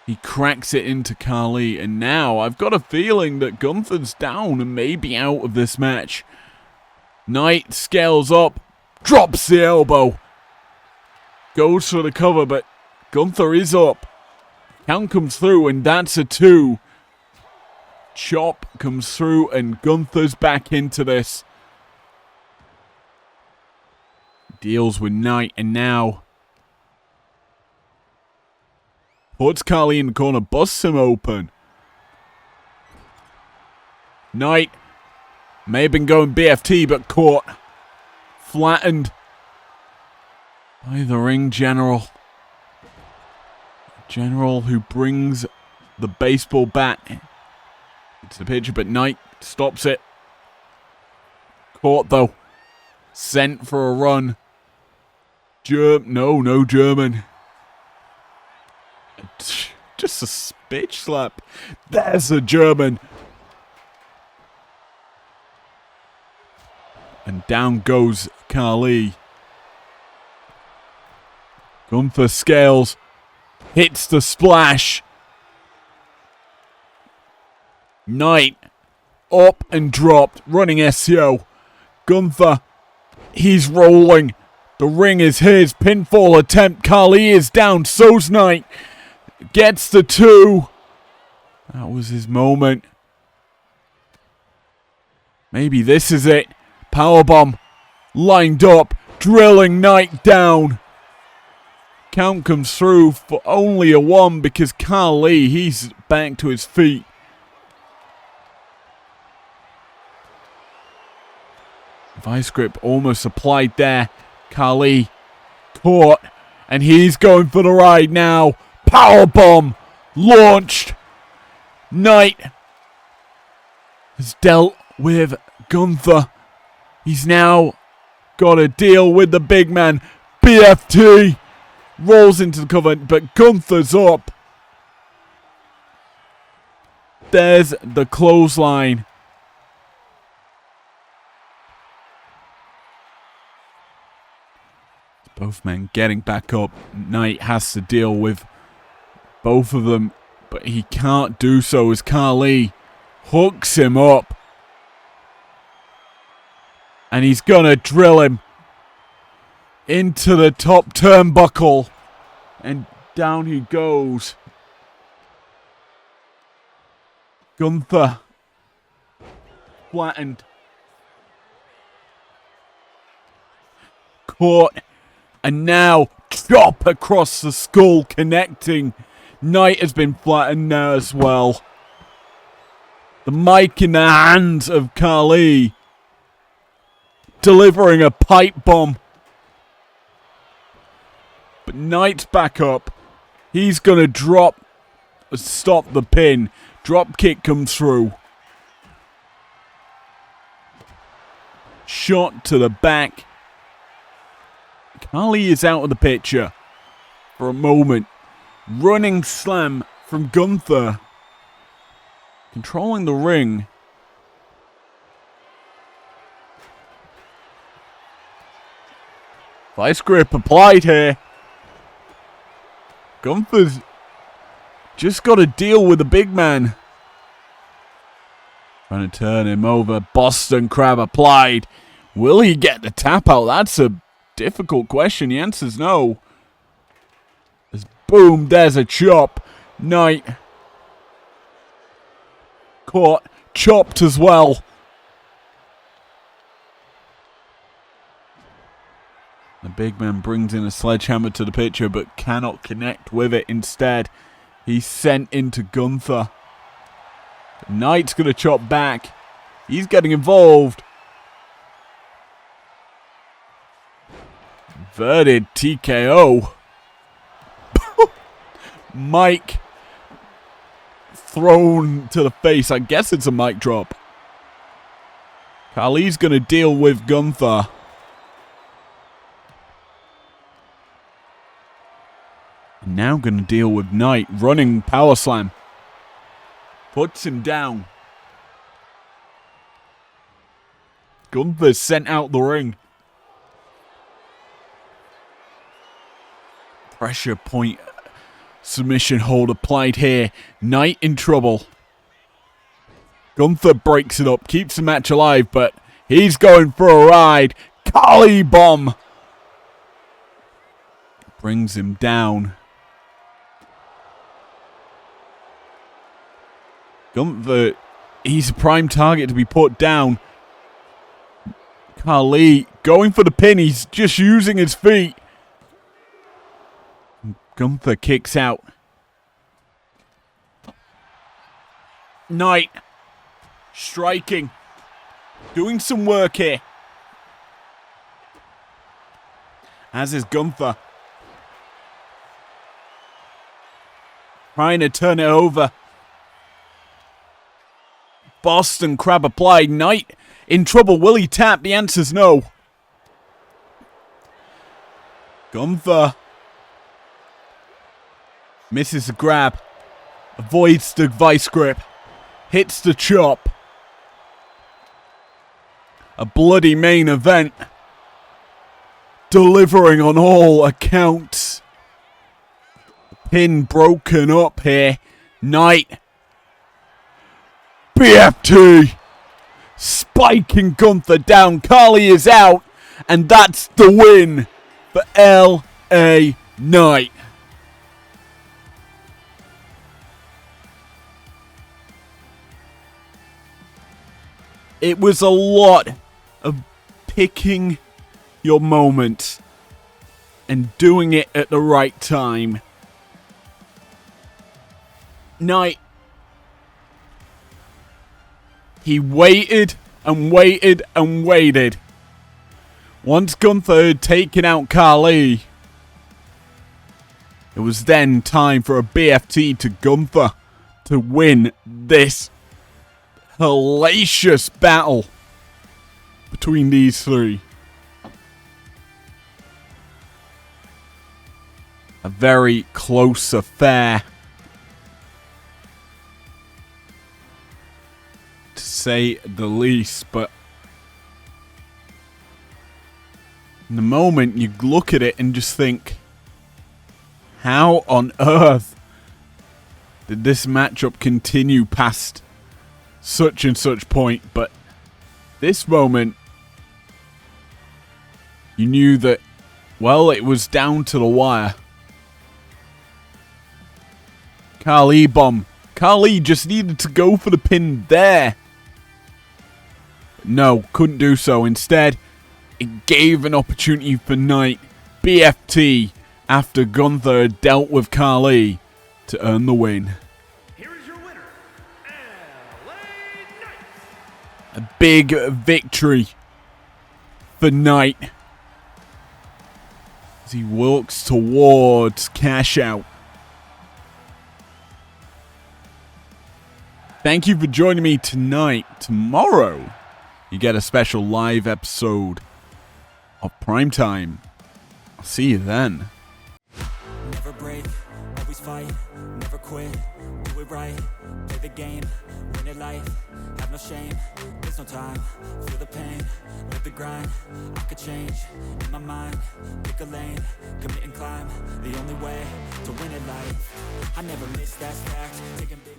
A: He cracks it into Khali, and now I've got a feeling that Gunther's down and may be out of this match. Knight scales up, drops the elbow, goes for the cover, but Gunther is up. Count comes through, and that's a 2. Chop comes through, and Gunther's back into this. Deals with Knight, and now puts Khali in the corner, busts him open. Knight may have been going BFT, but caught. Flattened by the ring general. General who brings the baseball bat into the picture, but Knight stops it. Caught though. Sent for a run. No German. Just a bitch slap. There's a German. And down goes Khali. Gunther scales. Hits the splash. Knight up and dropped. Running SEO. Gunther. He's rolling. The ring is his. Pinfall attempt. Khali is down. So's Knight. Gets the 2. That was his moment. Maybe this is it. Powerbomb. Lined up. Drilling Knight down. Count comes through for only a 1 because Khali, he's back to his feet. Vice grip almost applied there. Khali caught, and he's going for the ride now. Powerbomb launched. Knight has dealt with Gunther. He's now got to deal with the big man. BFT rolls into the cover, but Gunther's up. There's the clothesline. Both men getting back up. Knight has to deal with both of them, but he can't do so as Khali hooks him up. And he's gonna drill him into the top turnbuckle. And down he goes. Gunther flattened. Caught. And now chop across the skull, connecting. Knight has been flattened now as well. The mic in the hands of Khali. Delivering a pipe bomb. But Knight's back up. He's going to stop the pin. Drop kick comes through. Shot to the back. Khali is out of the picture for a moment. Running slam from Gunther. Controlling the ring. Vice grip applied here. Gunther's just got to deal with the big man. Trying to turn him over. Boston Crab applied. Will he get the tap out? That's a difficult question. The answer's no. There's boom. There's a chop. Knight caught. Chopped as well. The big man brings in a sledgehammer to the picture but cannot connect with it. Instead, He's sent into Gunther. Knight's going to chop back. He's getting involved. Inverted TKO. Mike thrown to the face. I guess it's a mic drop. Khali's going to deal with Gunther. Now going to deal with Knight. Running power slam. Puts him down. Gunther's sent out the ring. Pressure point. Submission hold applied here. Knight in trouble. Gunther breaks it up. Keeps the match alive, but he's going for a ride. Khali bomb. Brings him down. Gunther, he's a prime target to be put down. Khali going for the pin. He's just using his feet. Gunther kicks out. Knight striking. Doing some work here. As is Gunther. Trying to turn it over. Boston Crab applied. Knight in trouble. Will he tap? The answer's no. Gunther misses the grab. Avoids the vice grip. Hits the chop. A bloody main event. Delivering on all accounts. Pin broken up here. Knight. BFT. Spiking Gunther down. Khali is out. And that's the win for LA Knight. It was a lot of picking your moment and doing it at the right time. Knight, he waited and waited and waited. Once Gunther had taken out Khali, it was then time for a BFT to Gunther to win this hellacious battle between these three. A very close affair, to say the least, but in the moment you look at it and just think, how on earth did this matchup continue past such and such point? But this moment, you knew that, well, it was down to the wire. Khali bomb. Khali just needed to go for the pin there. No, couldn't do so. Instead, it gave an opportunity for Knight, BFT, after Gunther had dealt with Khali, to earn the win.
B: Here is your winner, LA Knight.
A: A big victory for Knight as he walks towards cash out. Thank you for joining me tonight. Tomorrow, you get a special live episode of Primetime. I'll see you then.
D: Never break, always fight, never quit, do it right, play the game, win it life, have no shame, there's no time, feel the pain, live the grind, I could change, in my mind, pick a lane, commit and climb, the only way to win it life, I never miss that fact, taking big